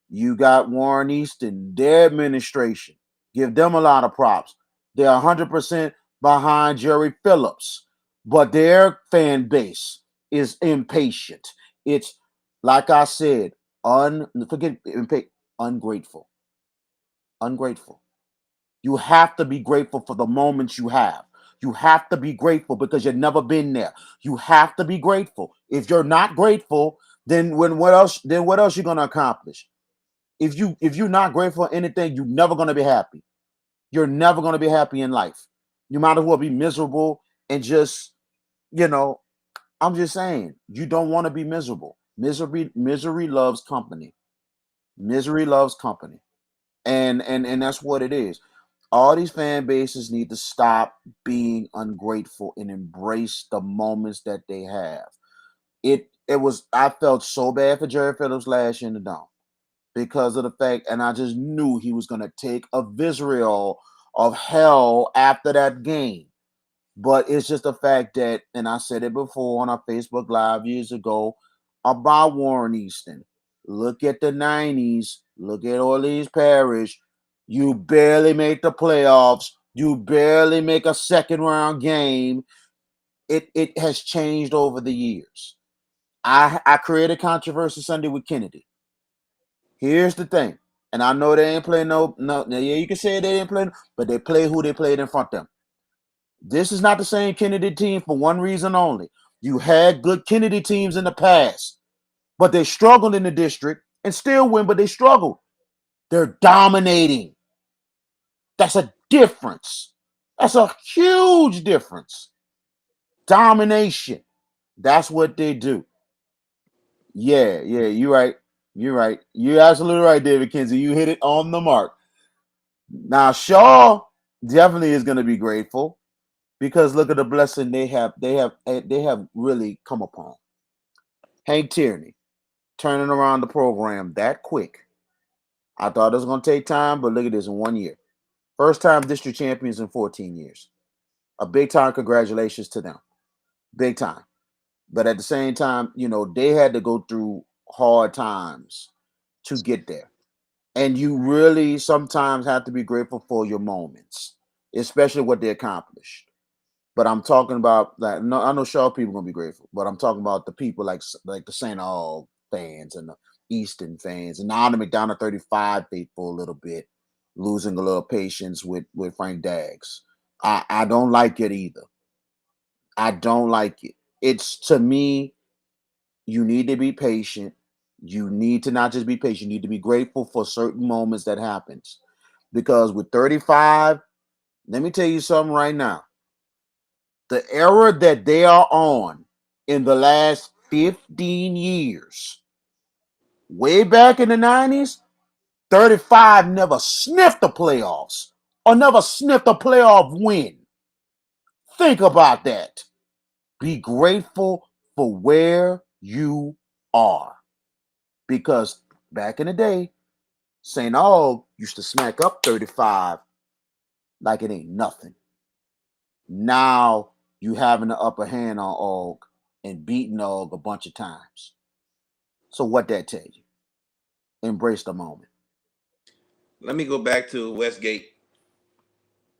You got Warren Easton, their administration. Give them a lot of props. They're 100% behind Jerry Phillips, but their fan base is impatient. It's like I said, ungrateful. Ungrateful. You have to be grateful for the moments you have. You have to be grateful because you've never been there. You have to be grateful. If you're not grateful, then what else? Then what else you gonna accomplish? If you're not grateful for anything, you're never gonna be happy. You're never gonna be happy in life. You might as well be miserable and just, you know, I'm just saying, you don't want to be miserable. Misery loves company. Misery loves company. And that's what it is. All these fan bases need to stop being ungrateful and embrace the moments that they have. It was I felt so bad for Jerry Phillips last year in the dome because of the fact, and I just knew he was gonna take a visceral of hell after that game. But it's just the fact that, and I said it before on our Facebook Live years ago about Warren Easton. Look at the 90s, look at Orleans Parish. You barely make the playoffs, you barely make a second round game. It has changed over the years. I created controversy Sunday with Kennedy. Here's the thing, and I know they ain't playing no. Yeah, you can say they didn't play, but they play who they played in front of them. This is not the same Kennedy team for one reason only. You had good Kennedy teams in the past, but they struggled in the district and still win, but they struggled. They're dominating. That's a difference. That's a huge difference. Domination. That's what they do. Yeah, you're right. You're right. You're absolutely right, David Kinsey. You hit it on the mark. Now, Shaw definitely is going to be grateful because look at the blessing they have really come upon. Hank Tierney turning around the program that quick. I thought it was going to take time, but look at this in 1 year. First time district champions in 14 years. A big time congratulations to them. Big time. But at the same time, they had to go through hard times to get there. And you really sometimes have to be grateful for your moments, especially what they accomplished. But I'm talking about that. No, I know Shaw people gonna be grateful, but I'm talking about the people like the St. Aug fans and the Easton fans and now the McDonald 35 faithful a little bit, losing a little patience with Frank Daggs. I don't like it either. I don't like it. It's to me, you need to be patient. You need to not just be patient, you need to be grateful for certain moments that happens. Because with 35, let me tell you something right now. The era that they are on in the last 15 years, way back in the 90s, 35 never sniffed the playoffs or never sniffed a playoff win. Think about that. Be grateful for where you are. Because back in the day, St. Aug used to smack up 35 like it ain't nothing. Now you having the upper hand on Aug and beating Aug a bunch of times. So what that tell you? Embrace the moment. Let me go back to Westgate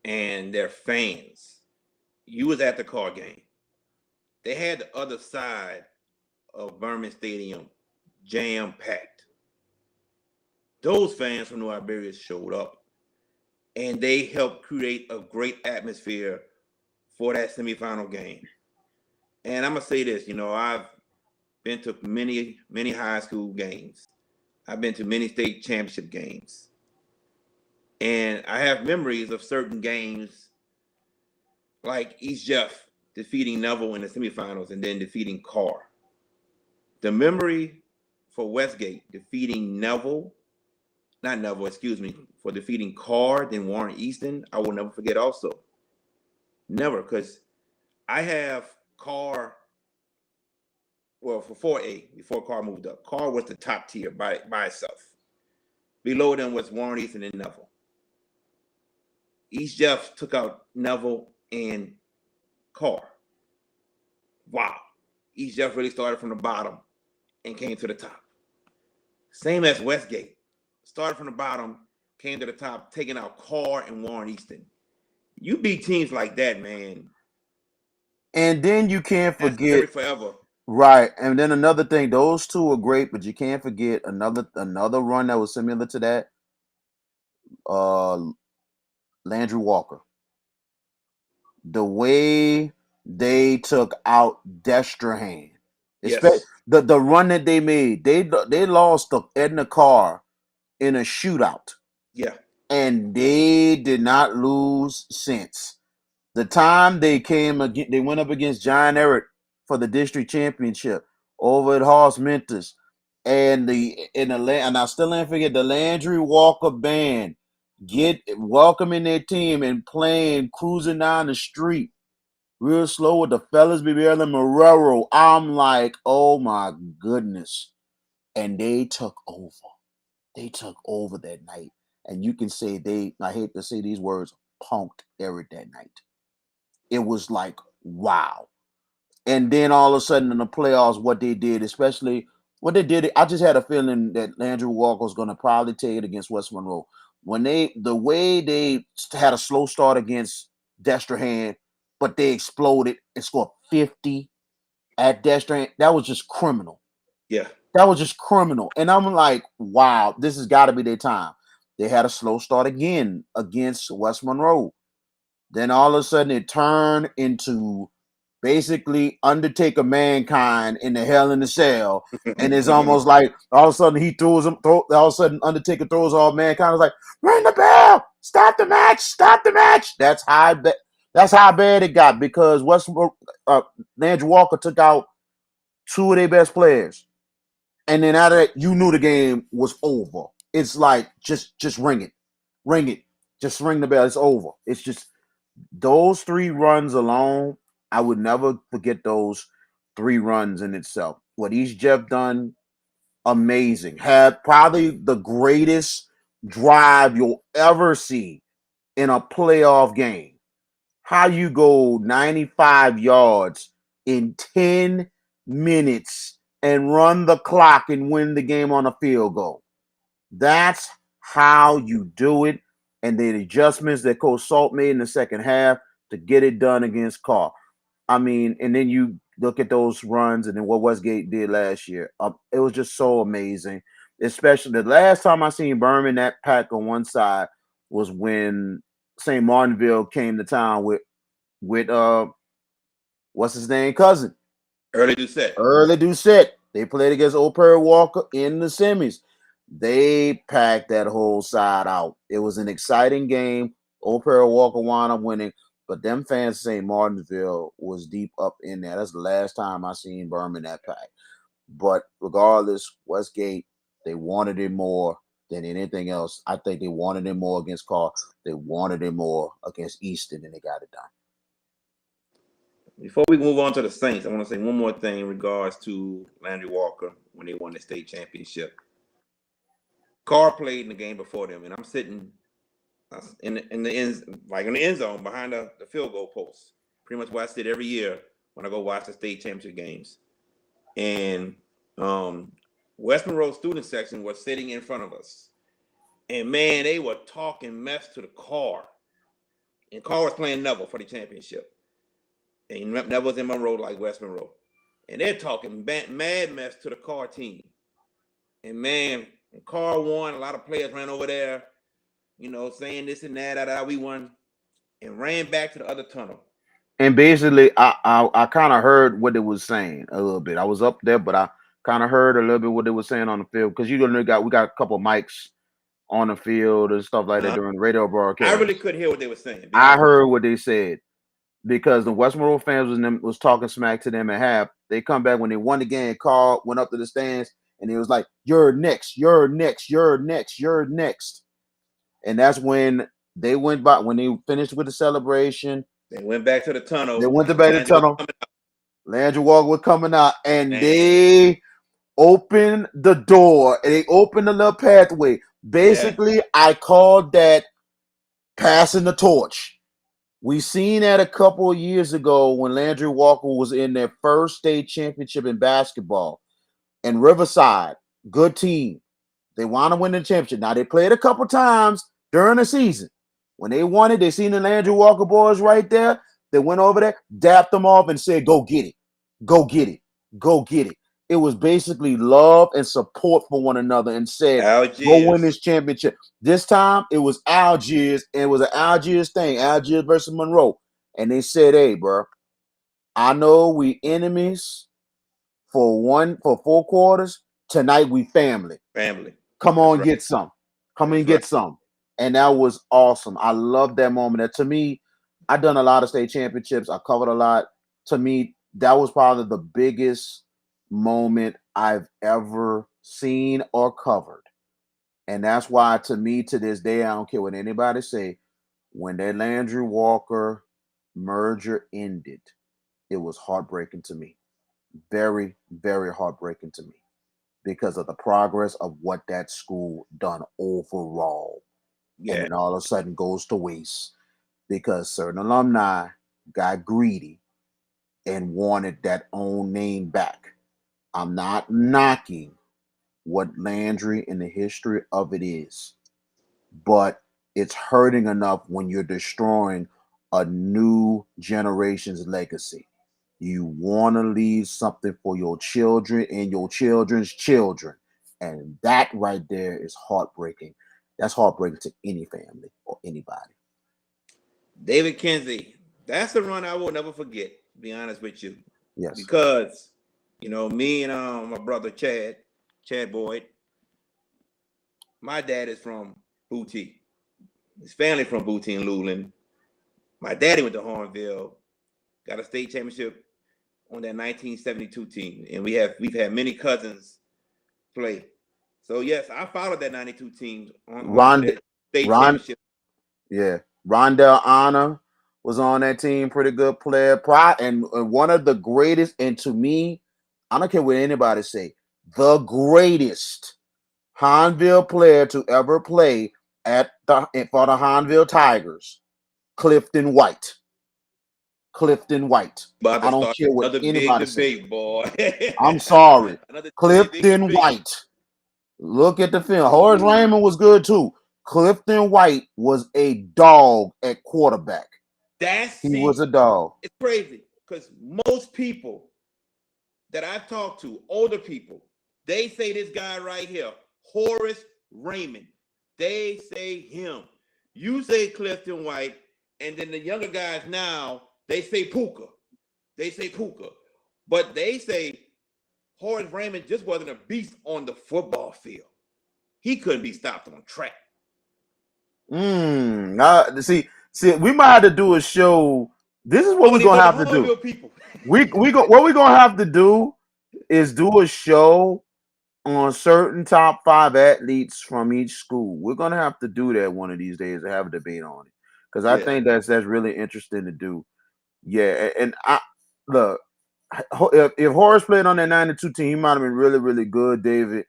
and their fans. You was at the car game. They had the other side of Berman Stadium jam packed. Those fans from New Iberia showed up, and they helped create a great atmosphere for that semifinal game. And I'm gonna say this, I've been to many high school games. I've been to many state championship games, and I have memories of certain games like East Jeff defeating Neville in the semifinals and then defeating Carr. The memory for Westgate defeating Neville, not Neville, excuse me, for defeating Carr, then Warren Easton, I will never forget also. Never, because I have Carr, well, for 4A, before Carr moved up. Carr was the top tier by itself. Below them was Warren Easton and Neville. East Jeff took out Neville and Carr. Wow. East Jeff really started from the bottom and came to the top. Same as Westgate. Started from the bottom, came to the top, taking out Carr and Warren Easton. You beat teams like that, man. And then you can't That's forget, memory forever. right? And then another thing, those two are great, but you can't forget another run that was similar to that. Uh, Landry Walker. The way they took out Destrehan, especially Yes. the run that they made, they lost to Edna Carr in a shootout, Yeah. and they did not lose since. The time they came again, they went up against John Eric for the district championship over at Hoss Mentors, and I still ain't forget the Landry Walker band get welcoming their team and playing cruising down the street real slow with the fellas be Marilyn Marrero. I'm like, oh my goodness. And they took over. They took over that night. And you can say I hate to say these words, punked Eric that night. It was like, wow. And then all of a sudden in the playoffs, what they did, especially what they did, I just had a feeling that Andrew Walker was going to probably take it against West Monroe. The way they had a slow start against Destrehan, but they exploded and scored 50 at Destrehan, that was just criminal. Yeah. That was just criminal. And I'm like, wow, this has got to be their time. They had a slow start again against West Monroe. Then all of a sudden it turned into basically Undertaker Mankind in the Hell in the Cell. And it's almost like all of a sudden all of a sudden Undertaker throws all Mankind. It's like, ring the bell, stop the match, stop the match. That's how bad it got because Landry Walker took out two of their best players. And then out of that, you knew the game was over. It's like just ring it, just ring the bell. It's over. It's just those three runs alone. I would never forget those three runs in itself. What East Jeff done, amazing. Had probably the greatest drive you'll ever see in a playoff game. How you go 95 yards in 10 minutes and run the clock and win the game on a field goal. That's how you do it. And the adjustments that Coach Salt made in the second half to get it done against Carr. I mean, and then you look at those runs and then what Westgate did last year. It was just so amazing. Especially the last time I seen Berman that pack on one side was when St. Martinville came to town with what's his name, cousin. Early Doucette. Early Doucette. They played against Old Prairie Walker in the semis. They packed that whole side out. It was an exciting game. Old Prairie Walker wound up winning, but them fans say Martinsville was deep up in there. That's the last time I seen Berman that pack. But regardless, Westgate, they wanted it more than anything else. I think they wanted it more against Carr. They wanted it more against Easton, and they got it done. Before we move on to the Saints, I want to say one more thing in regards to Landry Walker when they won the state championship. Carr played in the game before them, and I'm sitting in the end zone behind the field goal post, pretty much where I sit every year when I go watch the state championship games. And West Monroe student section was sitting in front of us, and man, they were talking mess to the Carr, and Carr was playing Neville for the championship, and Neville was in Monroe like West Monroe, and they're talking mad mess to the Carr team, and man, when Carr won, a lot of players ran over there, saying this and that, we won, and ran back to the other tunnel. And basically, I kind of heard what it was saying a little bit. I was up there, but I kind of heard a little bit what they were saying on the field because we got a couple of mics on the field and stuff like that during the radio broadcast. I really couldn't hear what they were saying. I heard what they said because the West Monroe fans was talking smack to them at half. They come back when they won the game. Carl went up to the stands and he was like, "You're next. You're next. You're next. You're next." And that's when they went by. When they finished with the celebration, they went back to the tunnel. They went back to the tunnel. Landry Walker was coming out, and they opened the door. And they opened the little pathway. Basically, I called that passing the torch. We seen that a couple of years ago when Landry Walker was in their first state championship in basketball. And Riverside, good team. They want to win the championship. Now, they played a couple times during the season. When they won it, they seen the Landry Walker boys right there. They went over there, dapped them off, and said, "Go get it. Go get it. Go get it." It was basically love and support for one another and said, Algiers. "Go win this championship." This time, it was Algiers, and it was an Algiers thing, Algiers versus Monroe. And they said, "Hey, bro, I know we enemies for 4 quarters. Tonight, we family. Family. Come on, get some. Come and get some." And that was awesome. I love that moment. That to me, I've done a lot of state championships. I covered a lot. To me, that was probably the biggest moment I've ever seen or covered. And that's why, to me, to this day, I don't care what anybody say, when that Landry Walker merger ended, it was heartbreaking to me. Very, very heartbreaking to me because of the progress of what that school done overall. Yeah. And then all of a sudden goes to waste because certain alumni got greedy and wanted that own name back. I'm not knocking what Landry and the history of it is, but it's hurting enough when you're destroying a new generation's legacy. You want to leave something for your children and your children's children. And that right there is heartbreaking. That's heartbreaking to any family or anybody. David Kinsey, that's the run I will never forget, to be honest with you. Yes. Because, me and my brother Chad Boyd, my dad is from Booty. His family from Booty and Luling. My daddy went to Hornville, got a state championship on that 1972 team. And we've had many cousins play. So yes, I followed that 92 team on that state championship. Yeah. Rondell Honor was on that team, pretty good player. And one of the greatest, and to me, I don't care what anybody say, the greatest Hahnville player to ever play for the Hahnville Tigers, Clifton White. Clifton White. I don't care what anybody say. Boy. I'm sorry. Clifton White. Look at the film. Horace Raymond was good too. Clifton White was a dog at quarterback. He was a dog. It's crazy because most people that I've talked to, older people, they say this guy right here, Horace Raymond. They say him. You say Clifton White, and then the younger guys now, they say Puka. But they say Horace Raymond just wasn't a beast on the football field. He couldn't be stopped on track. See, we might have to do a show. This is what we're Only for gonna the have to do. Hornville people. What we're gonna have to do is do a show on certain top 5 athletes from each school. We're gonna have to do that one of these days and have a debate on it because I Yeah. think that's really interesting to do. Yeah, and I look if Horace played on that 92 team, he might have been really, really good, David.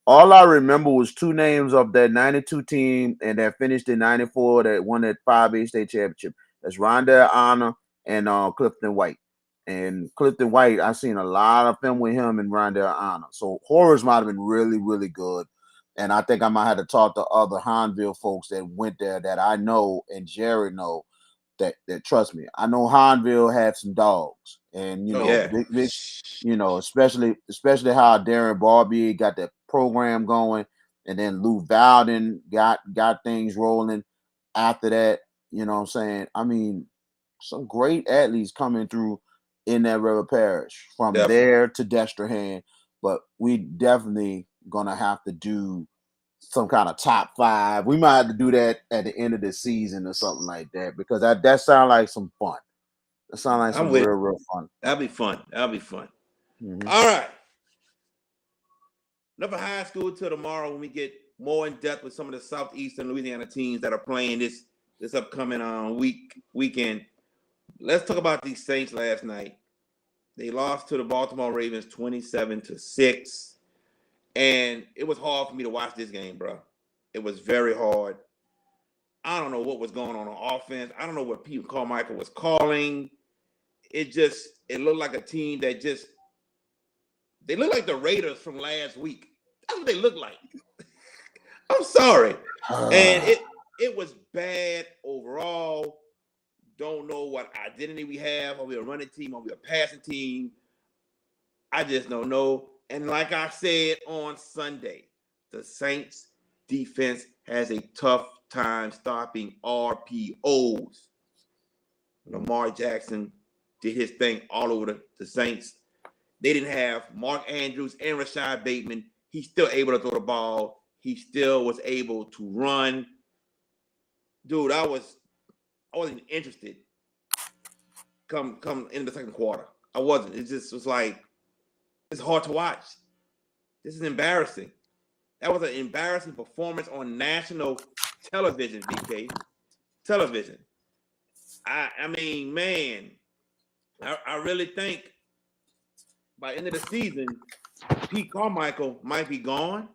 All I remember was 2 names of that 92 team and that finished in 94 that won that 5A state championship. That's Rondell Honor and Clifton White. And Clifton White, I seen a lot of film with him and Rondell Honor. So Horace might have been really, really good. And I think I might have to talk to other Hanville folks that went there that I know and Jerry know that trust me. I know Hanville had some dogs. And Oh yeah. big especially how Darren Barbier got that program going, and then Lou Bowden got things rolling after that. You know what I'm saying? I mean, some great athletes coming through in that River Parish from Definitely. there to Destrehan, but we definitely gonna have to do some kind of top 5. We might have to do that at the end of the season or something like that because that sounds like some fun. That sounds like I'm some with it. real fun. That'll be fun. That'll be fun. Mm-hmm. All right. Enough high school till tomorrow when we get more in depth with some of the southeastern Louisiana teams that are playing this upcoming weekend. Let's talk about these Saints last night. They lost to the Baltimore Ravens 27-6. And it was hard for me to watch this game, bro. It was very hard. I don't know what was going on offense. I don't know what Pete Carmichael was calling. It looked like a team that they look like the Raiders from last week. That's what they look like. I'm sorry. And it was bad overall. Don't know what identity we have. Are we a running team? Are we a passing team? I just don't know. And like I said on Sunday, the Saints defense has a tough time stopping RPOs. Lamar Jackson did his thing all over the Saints. They didn't have Mark Andrews and Rashad Bateman. He's still able to throw the ball. He still was able to run. Dude, I wasn't interested come in the second quarter. I wasn't. It just was like, it's hard to watch. This is embarrassing. That was an embarrassing performance on national television, BK. Television. I mean, man, I really think by the end of the season, Pete Carmichael might be gone.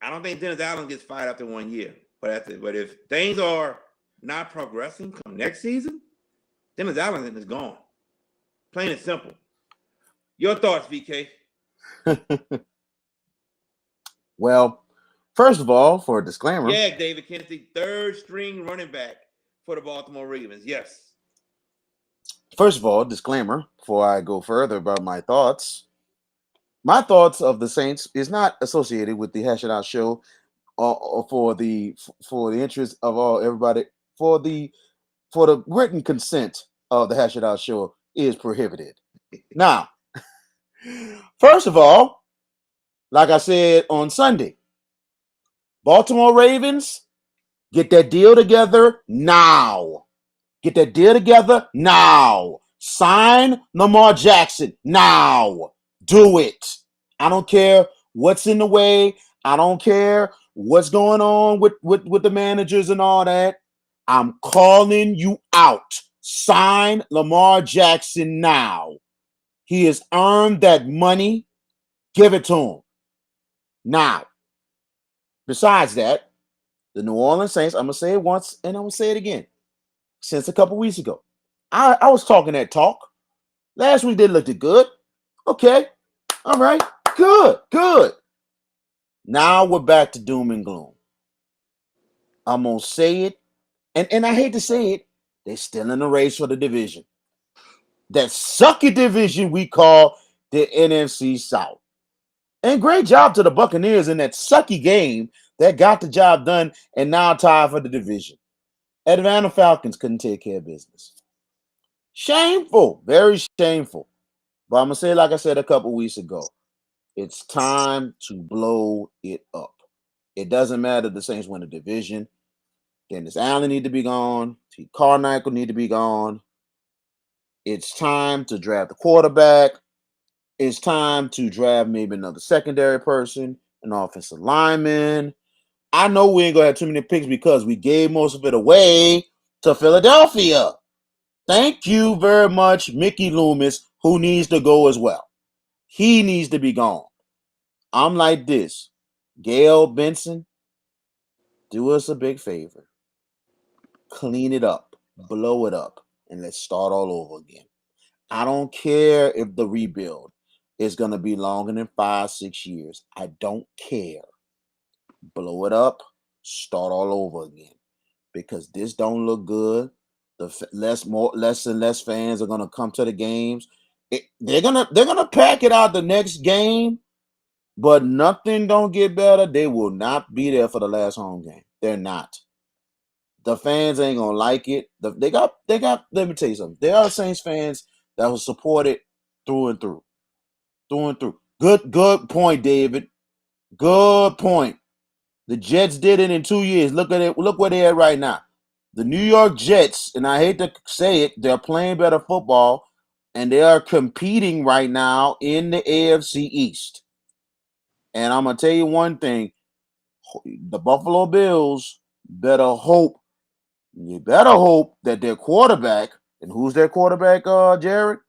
I don't think Dennis Allen gets fired after 1 year. But if things are not progressing come next season, Dennis Allen is gone. Plain and simple. Your thoughts, VK? Well, first of all, for a disclaimer. Yeah, David Kinsey, third string running back for the Baltimore Ravens. Yes. First of all, disclaimer before I go further about my thoughts. My thoughts of the Saints is not associated with the Hash It Out show or for the interest of everybody. For the written consent of the Hash It Out show is prohibited. Now, first of all, like I said on Sunday, Baltimore Ravens, get that deal together now. Get that deal together now. Sign Lamar Jackson now. Do it. I don't care what's in the way. I don't care what's going on with the managers and all that. I'm calling you out. Sign Lamar Jackson now. He has earned that money. Give it to him. Now, besides that, the New Orleans Saints, I'm going to say it once and I'm going to say it again. Since a couple weeks ago, I was talking that talk. Last week they looked good. Okay. All right. Good. Now we're back to doom and gloom. I'm going to say it. And I hate to say it. They're still in the race for the division. That sucky division we call the NFC South. And great job to the Buccaneers in that sucky game that got the job done and now tied for the division. Atlanta Falcons couldn't take care of business. Shameful. Very shameful. But I'm gonna say, like I said a couple weeks ago, it's time to blow it up. It doesn't matter if the Saints win the division. Dennis Allen need to be gone. T. Carmichael need to be gone. It's time to draft a quarterback. It's time to draft maybe another secondary person, an offensive lineman. I know we ain't gonna have too many picks because we gave most of it away to Philadelphia. Thank you very much, Mickey Loomis, who needs to go as well. He needs to be gone. I'm like this. Gail Benson, do us a big favor. Clean it up, blow it up, and let's start all over again. I don't care if the rebuild is going to be longer than 5-6 years. I don't care. Blow it up, start all over again, because this don't look good. Less and less fans are going to come to the games. They're gonna pack it out the next game, but nothing don't get better. They will not be there for the last home game. They're not. The fans ain't gonna like it. They got. Let me tell you something. There are Saints fans that will support it through and through. Good point, David. Good point. The Jets did it in 2 years. Look at it. Look where they're at right now. The New York Jets, and I hate to say it, they're playing better football, and they are competing right now in the AFC East. And I'm gonna tell you one thing: the Buffalo Bills better hope. You better hope that their quarterback, and who's their quarterback, Jared?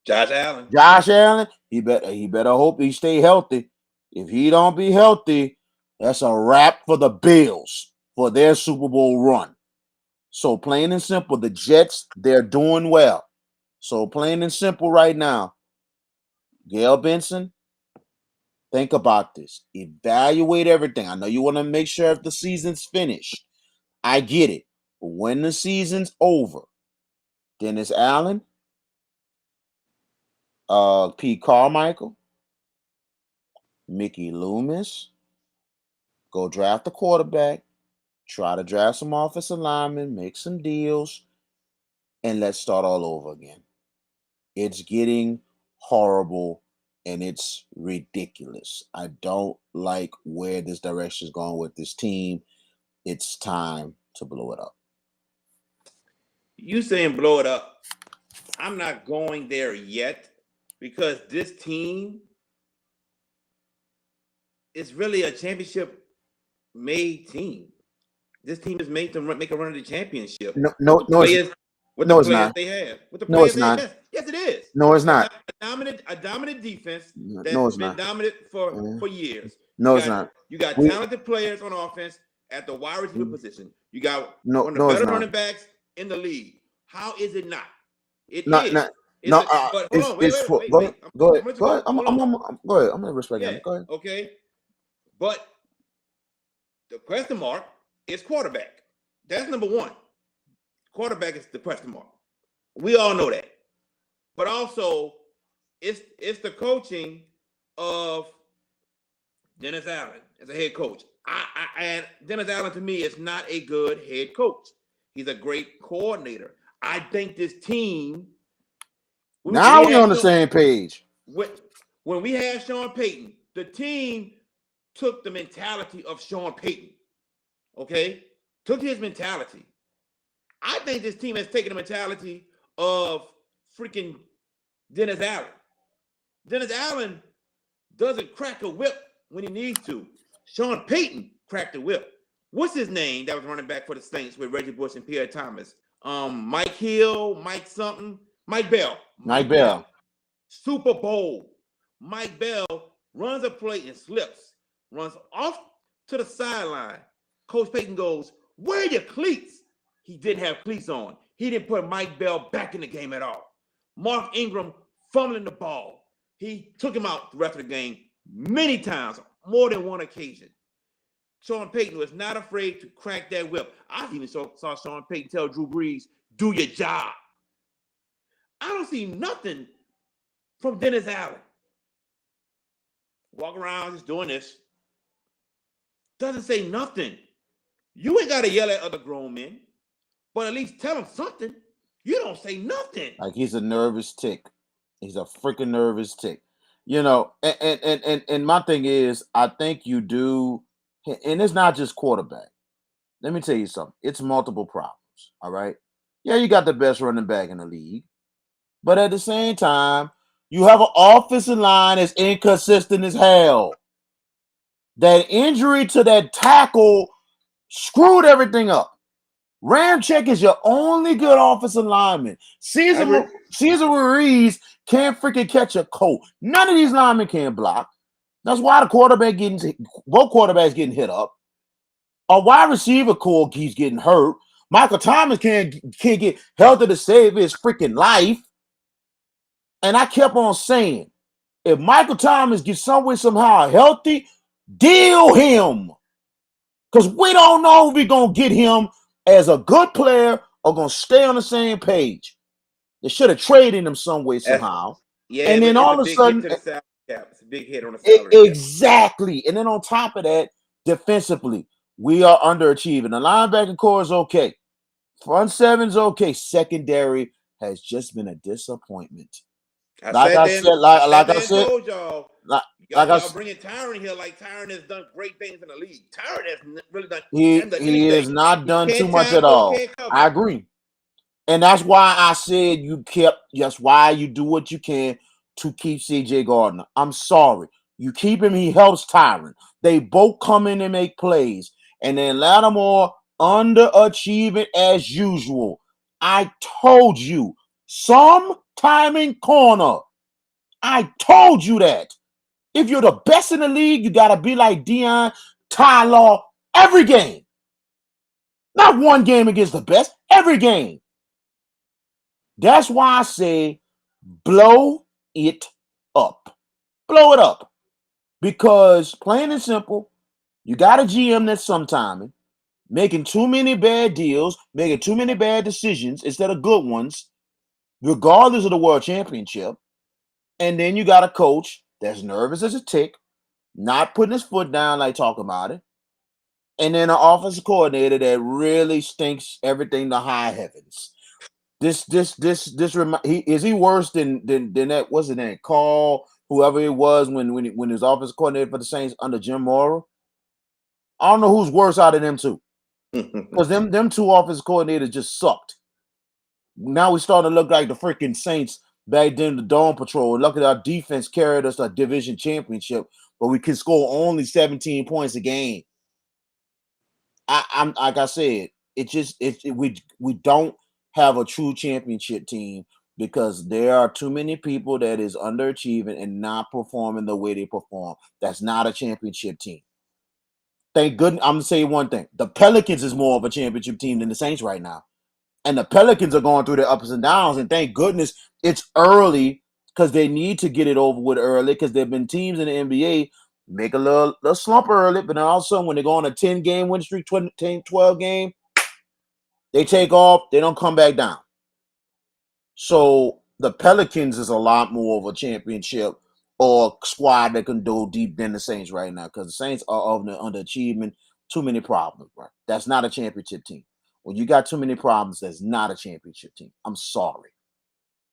Josh Allen. Josh Allen. He better hope he stay healthy. If he don't be healthy, that's a wrap for the Bills for their Super Bowl run. So plain and simple, the Jets, they're doing well. So plain and simple right now, Gail Benson, think about this. Evaluate everything. I know you want to make sure if the season's finished. I get it. But when the season's over, Dennis Allen, Pete Carmichael, Mickey Loomis, go draft a quarterback, try to draft some offensive linemen, make some deals, and let's start all over again. It's getting horrible and it's ridiculous. I don't like where this direction is going with this team. It's time to blow it up. You saying blow it up? I'm not going there yet because this team is really a championship-made team. This team is made to make a run of the championship. No, with the players it's not. they have. With the No, players it's not. Yes, it is. No, it's not. A dominant defense that's No, it's been not. dominant for years. No, it's not. You got talented players on offense at the wide receiver position. You got one of the better running backs in the league. How is it not? It is. But hold on, wait. Go ahead. Go ahead. Go ahead. I'm gonna respect him. Go ahead. Okay. But the question mark is quarterback. That's number one. Quarterback is the question mark. We all know that. But also, it's the coaching of Dennis Allen as a head coach. And Dennis Allen, to me, is not a good head coach. He's a great coordinator. I think this team... Now we're on the same page. When we had Sean Payton, the team took the mentality of Sean Payton. Okay? Took his mentality. I think this team has taken the mentality of freaking Dennis Allen. Dennis Allen doesn't crack a whip when he needs to. Sean Payton cracked the whip. What's his name that was running back for the Saints with Reggie Bush and Pierre Thomas? Mike Hill, Mike something, Mike Bell. Mike Bell. Super Bowl. Mike Bell runs a play and slips, runs off to the sideline. Coach Payton goes, "Where are your cleats?" He didn't have cleats on. He didn't put Mike Bell back in the game at all. Mark Ingram fumbling the ball. He took him out the rest of the game many times, more than one occasion. Sean Payton was not afraid to crack that whip. I even saw Sean Payton tell Drew Brees, "Do your job." I don't see nothing from Dennis Allen. Walk around just doing this. Doesn't say nothing. You ain't got to yell at other grown men, but at least tell them something. You don't say nothing. Like he's a nervous tick. He's a freaking nervous tick. You know, and my thing is, I think you do, and it's not just quarterback. Let me tell you something. It's multiple problems. All right. Yeah, you got the best running back in the league, but at the same time, you have an offensive line that's inconsistent as hell. That injury to that tackle screwed everything up. Ramczyk is your only good offensive lineman. I agree. Cesar Ruiz can't freaking catch a coat. None of these linemen can block. That's why both quarterbacks getting hit up. A wide receiver core keeps getting hurt. Michael Thomas can't get healthy to save his freaking life. And I kept on saying, if Michael Thomas gets somewhere somehow healthy, deal him. Because we don't know if we're going to get him as a good player or going to stay on the same page. They should have traded him some way, somehow. Yeah, And then all of a big sudden, hit to the salary cap. It's a big hit on the salary cap. exactly. And then on top of that, defensively, we are underachieving. The linebacker core is okay. Front seven's okay. Secondary has just been a disappointment. I told y'all. Like Y'all bringing Tyron here like Tyron has done great things in the league. Tyron has really done. he has not done too much at all. I agree. And that's why I said that's why you do what you can to keep CJ Gardner. I'm sorry. You keep him, he helps Tyron. They both come in and make plays. And then Lattimore underachieving as usual. I told you, some timing corner. I told you that. If you're the best in the league, you got to be like Deion, Tyler, every game. Not one game against the best, every game. That's why I say blow it up. Blow it up. Because plain and simple, you got a GM that's sometime making too many bad deals, making too many bad decisions instead of good ones, regardless of the world championship. And then you got a coach that's nervous as a tick, not putting his foot down like talking about it. And then an offensive coordinator that really stinks everything to high heavens. Is he worse than that? What's his name? Carl, whoever it was when he was offensive coordinator for the Saints under Jim Mora. I don't know who's worse out of them two. Because them two offensive coordinators just sucked. Now we starting to look like the freaking Saints back then, the Dawn Patrol. Look at our defense carried us to a division championship, but we can score only 17 points a game. I'm like I said, we don't have a true championship team because there are too many people that is underachieving and not performing the way they perform. That's not a championship team. Thank goodness. I'm gonna say one thing: the Pelicans is more of a championship team than the Saints right now, and the Pelicans are going through their ups and downs. And thank goodness it's early because they need to get it over with early because there have been teams in the NBA make a little slump early, but then all of a sudden when they go on a 10-game win streak, 12 game, they take off, they don't come back down. So the Pelicans is a lot more of a championship or squad that can go deep than the Saints right now because the Saints are of the underachievement, too many problems, bro. That's not a championship team. When you got too many problems, that's not a championship team. I'm sorry.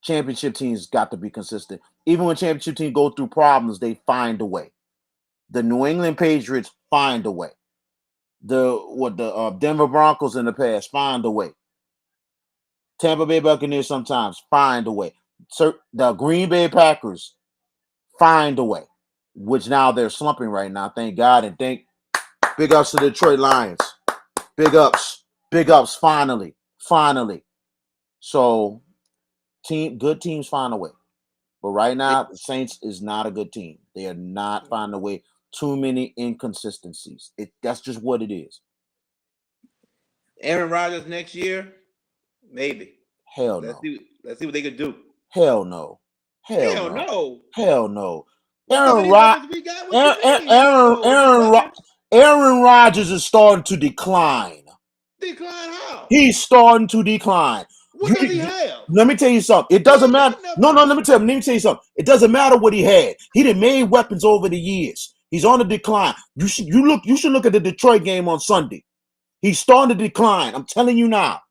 Championship teams got to be consistent. Even when championship teams go through problems, they find a way. The New England Patriots find a way. The Denver Broncos in the past find a way. Tampa Bay Buccaneers sometimes find a way. The Green Bay Packers find a way, which now they're slumping right now. Thank God and big ups to the Detroit Lions. Big ups. Finally. So good teams find a way. But right now, the Saints is not a good team. They are not finding a way. Too many inconsistencies. That's just what it is. Aaron Rodgers next year, maybe. Hell no. Let's see what they could do. Hell no. Aaron Rodgers is starting to decline. Decline how? He's starting to decline. What does he have? Let me tell you something. It doesn't matter. No, let me tell you something. It doesn't matter what he had. He done made weapons over the years. He's on the decline. You should look at the Detroit game on Sunday. He's starting to decline. I'm telling you now.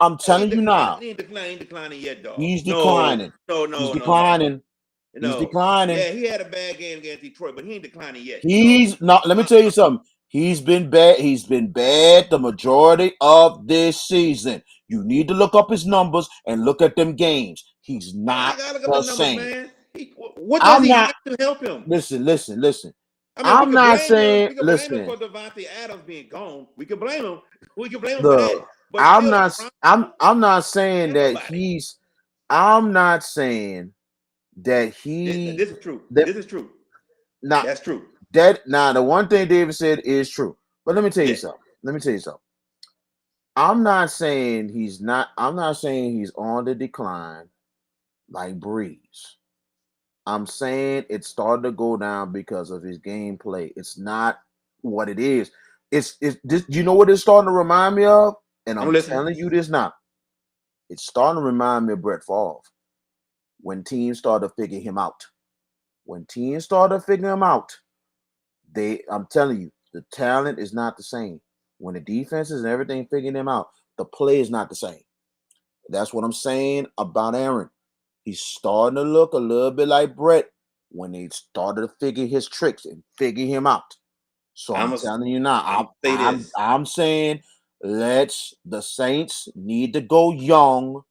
I'm Oh, he telling you declining. now. He ain't declining yet, dog. He's No, declining. no, He's no, no, no, no. declining. He's No. declining. Yeah, he had a bad game against Detroit, but he ain't declining yet. He's not. Let me tell you something. He's been bad. He's been bad the majority of this season. You need to look up his numbers and look at them games. He's I not gotta look up the his numbers, same. man. What does I'm he not. have to help him? Listen. I mean, we I'm could not blame him. saying. We could blame him Listen. for Devontae Adams being gone. We could blame him. We could blame him for that. The But I'm still, not. Brown I'm not saying had that nobody. he's. I'm not saying that This is true. that This is true. not That's true. that now the one thing David said is true. But let me tell you Yeah. something. Let me tell you something. I'm not saying he's not. I'm not saying he's on the decline like Breeze. I'm saying it started to go down because of his gameplay. It's not what it is. It's this. You know what it's starting to remind me of? And I'm I'm listening. telling you this now. It's starting to remind me of Brett Favre when teams started to figure him out. When teams started to figure him out, I'm telling you, the talent is not the same. When the defenses and everything figuring him out, the play is not the same. That's what I'm saying about Aaron. He's starting to look a little bit like Brett when they started to figure his tricks and figure him out. So I'm I'm gonna telling you now, say this. I'm saying the Saints need to go young,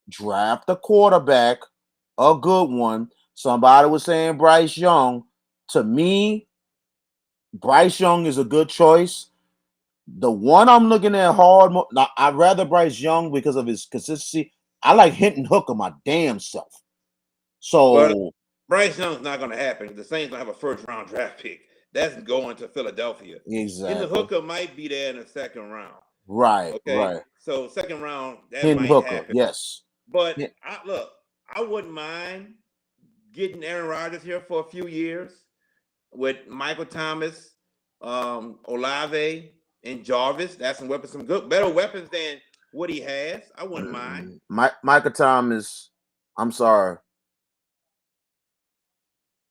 draft a quarterback, a good one. Somebody was saying Bryce Young. To me, Bryce Young is a good choice. The one I'm looking at hard, now I'd rather Bryce Young because of his consistency. I like Hinton Hooker my damn self. Well, So Bryce Young's not going to happen. The Saints don't have a first round draft pick. That's going to Philadelphia. And the exactly, hooker might be there in the second round. Okay, right. so second round that Hinton might Hooker, happen. yes. But I wouldn't mind getting Aaron Rodgers here for a few years with Michael Thomas, Olave, and Jarvis. That's some weapons, some good, better weapons than what he has. I wouldn't mind. Michael Thomas. I'm sorry,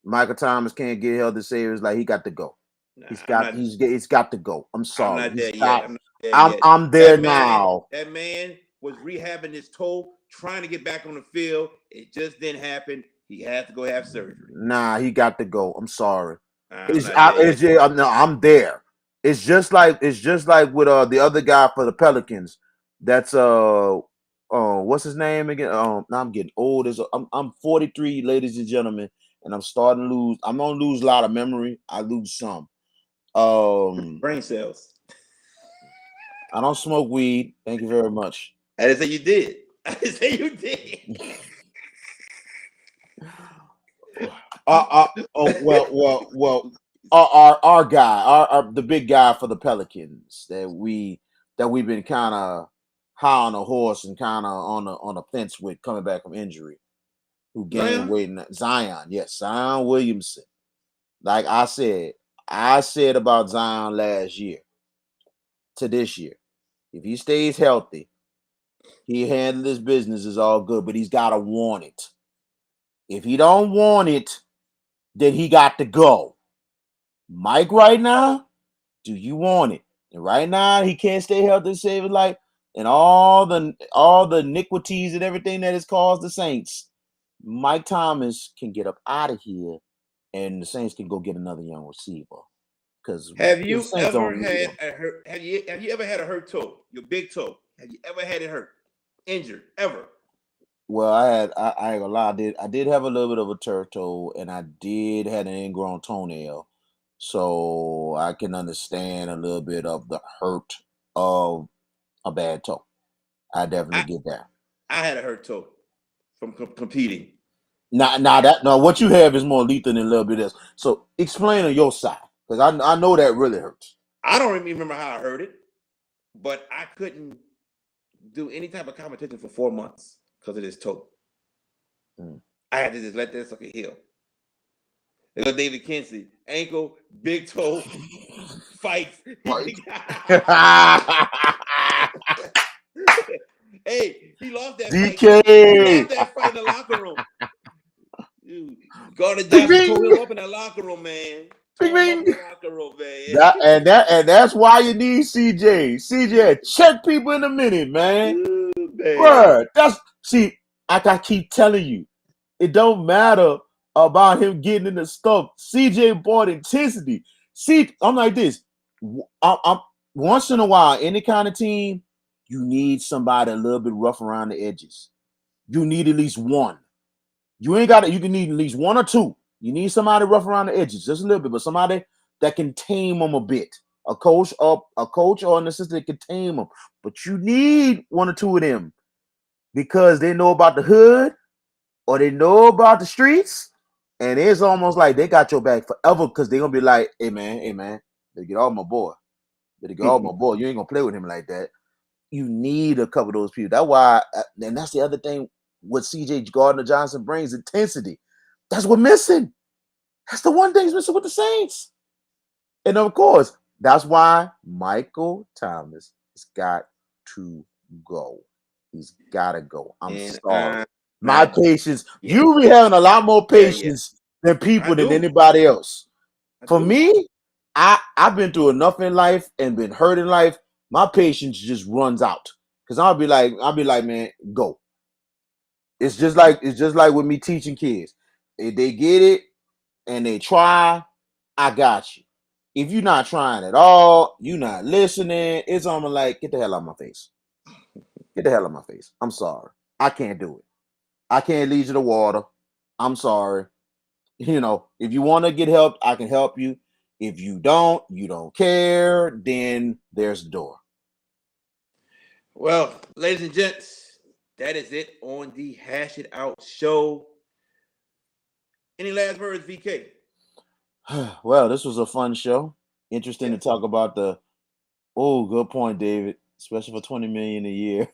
Michael Thomas can't get held to save. Like he got to go. Nah, I'm not. He's got to go. I'm I'm sorry. not He's there yet. got. I'm not there yet. I'm there now. That man was rehabbing his toe, trying to get back on the field. It just didn't happen. He had to go have surgery. Nah, he got to go. I'm sorry. I'm not there yet. No, I'm there. It's just like with the other guy for the Pelicans. That's what's his name again? Now I'm getting old. I'm 43, ladies and gentlemen, and I'm starting to lose. I'm gonna lose a lot of memory. I lose some. Brain cells. I don't smoke weed. Thank you very much. I didn't say you did. I didn't say you did. Well. Our guy, the big guy for the Pelicans that we've been kind of high on a horse and kind of on a fence with coming back from injury, who gained weight. Zion, yes, Zion Williamson. Like I said about Zion last year to this year. If he stays healthy, he handled his business is all good, but he's got to want it. If he don't want it, then he got to go. Mike, right now, do you want it? And right now, he can't stay healthy to save his life, and all the iniquities and everything that has caused the Saints. Mike Thomas can get up out of here, and the Saints can go get another young receiver. Because Have the you Saints ever don't need had him. a hurt? Have you ever had a hurt toe? Your big toe? Have you ever had it hurt? Injured? Ever? Well, I ain't gonna lie, I did have a little bit of a turf toe, and I did have an ingrown toenail, so I can understand a little bit of the hurt of a bad toe. I definitely I get that. I had a hurt toe from competing. Now what you have is more lethal than a little bit else. So explain on your side, because I know that really hurts. I don't even remember how I hurt it, but I couldn't do any type of competition for 4 months because of this toe. Mm. I had to just let that sucker heal. They go David Kinsey, ankle, big toe, fights. Hey, he lost that fight. He DK. lost that fight in the locker room. Gardner Bing, Johnson tore him bing. up in that locker room, man. Bing, Tore him up in bing. the locker room, man. And that's why you need CJ. CJ check people in a minute, man. Man. Bruh, I keep telling you, it don't matter about him getting in the stuff. CJ brought intensity. See, I'm like this. I'm once in a while, any kind of team, you need somebody a little bit rough around the edges. You need at least one. You ain't got it. You can need at least one or two. You need somebody rough around the edges, just a little bit, but somebody that can tame them a bit. A coach or an assistant that can tame them. But you need one or two of them because they know about the hood or they know about the streets, and it's almost like they got your back forever because they're gonna be like, hey man, better get off my boy. Better get off my boy. You ain't gonna play with him like that. You need a couple of those people. That's why, and that's the other thing. What CJ Gardner Johnson brings intensity. That's what missing. That's the one thing he's missing with the Saints. And of course, that's why Michael Thomas has got to go. He's got to go. I'm And sorry. My not, patience, yeah, you be having a lot more yeah. patience than I people than do. anybody else. I For do. me, I've been through enough in life and been hurt in life. My patience just runs out. Cause I'll be like, man, go. It's just like with me teaching kids. If they get it and they try, I got you. If you're not trying at all, you're not listening, it's almost like, get the hell out of my face. Get the hell out of my face. I'm sorry. I can't do it. I can't lead you to water. I'm sorry. If you want to get help, I can help you. If you don't care, then there's the door. Well, ladies and gents, that is it on the Hash It Out show. Any last words, VK? Well, this was a fun show. Interesting to Yes. talk about the. Oh, good point, David. Especially for 20 million a year.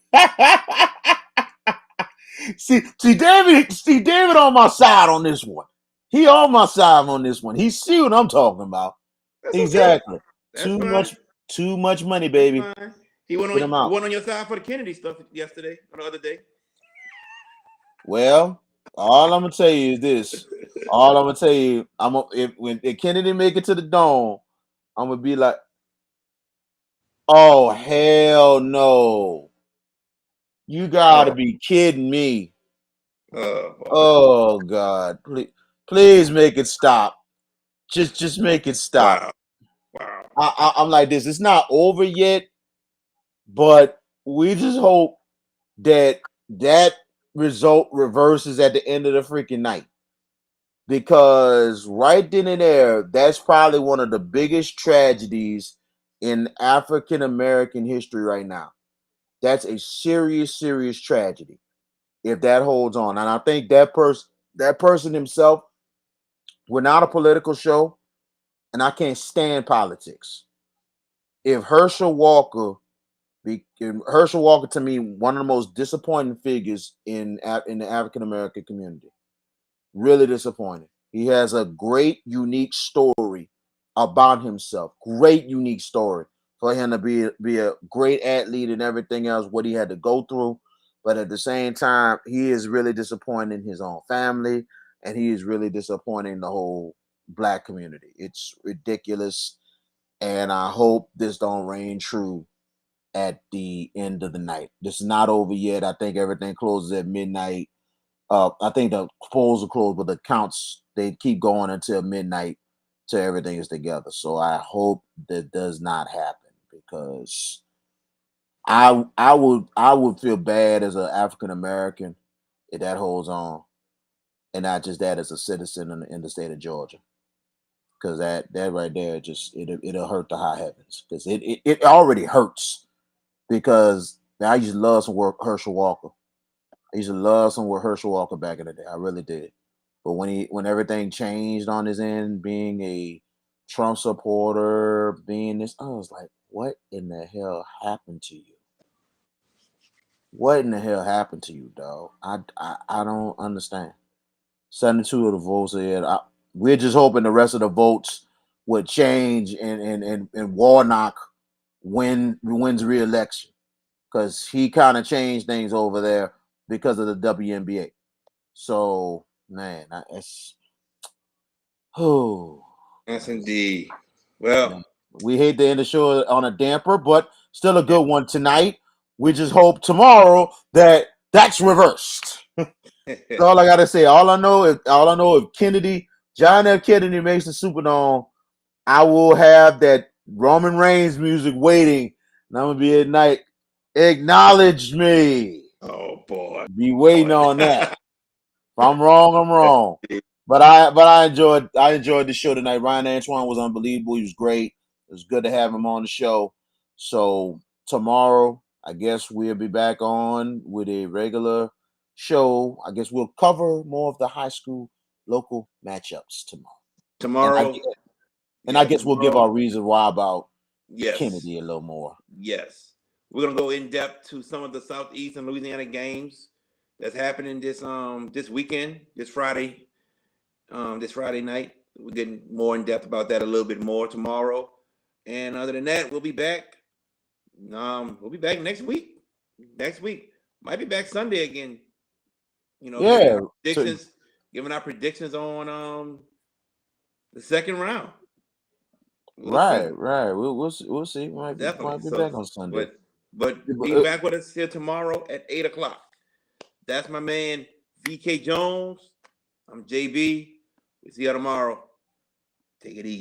See David on my side on this one. He on my side on this one. He see what I'm talking about. That's okay. Exactly. That's Too fine. much, too much money, That's baby. fine. He went on. Get him He out. went on your side for the Kennedy stuff yesterday or the other day. Well, all I'm gonna tell you is this. All I'm gonna tell you, if Kennedy make it to the dome, I'm gonna be like, oh hell no. You gotta Oh, be kidding me. oh boy. Oh God. Please make it stop. Just make it stop. Wow. Wow. I'm like this. It's not over yet, but we just hope that result reverses at the end of the freaking night. Because right then and there, that's probably one of the biggest tragedies in African American history right now. That's a serious, serious tragedy if that holds on. And I think that person himself, we're not a political show, and I can't stand politics. If Herschel Walker to me one of the most disappointing figures in the African American community. Really disappointed. He has a great, unique story about himself. Great, unique story for him to be a great athlete and everything else. What he had to go through, but at the same time, he is really disappointing his own family, and he is really disappointing the whole black community. It's ridiculous, and I hope this don't reign true at the end of the night. This is not over yet. I think everything closes at midnight. I think the polls are closed, but the counts they keep going until midnight till everything is together. So I hope that does not happen because I would feel bad as an African American if that holds on, and not just that as a citizen in the state of Georgia, because that right there just it'll hurt the high heavens because it already hurts because I used to love some work Herschel Walker. I used to love some with Herschel Walker back in the day. I really did. But when everything changed on his end, being a Trump supporter, being this, I was like, what in the hell happened to you? What in the hell happened to you, dog? I don't understand. 72 of the votes here. We're just hoping the rest of the votes would change and Warnock wins re-election because he kind of changed things over there because of the WNBA. So man, it's oh Yes, indeed. Well, man. We hate to end the show on a damper, but still a good one tonight. We just hope tomorrow that that's reversed. That's all I gotta say. All I know is if John F. Kennedy makes the Superdome, I will have that Roman Reigns music waiting, and I'm gonna be at night. Acknowledge me. Oh boy. Be waiting on that. If I'm wrong, I'm wrong. But I enjoyed the show tonight. Ryan Antoine was unbelievable. He was great. It was good to have him on the show. So tomorrow, I guess we'll be back on with a regular show. I guess we'll cover more of the high school local matchups tomorrow. Tomorrow. And I guess we'll give our reason why about yes. Kennedy a little more. Yes. We're gonna go in depth to some of the Southeast and Louisiana games that's happening this weekend, this Friday night. We're getting more in depth about that a little bit more tomorrow. And other than that, we'll be back. We'll be back next week. Might be back Sunday again. Giving our predictions on the second round. Right. We'll see. Might be back on Sunday. But be back with us here tomorrow at 8:00. That's my man VK Jones. I'm JB. We'll see you tomorrow. Take it easy.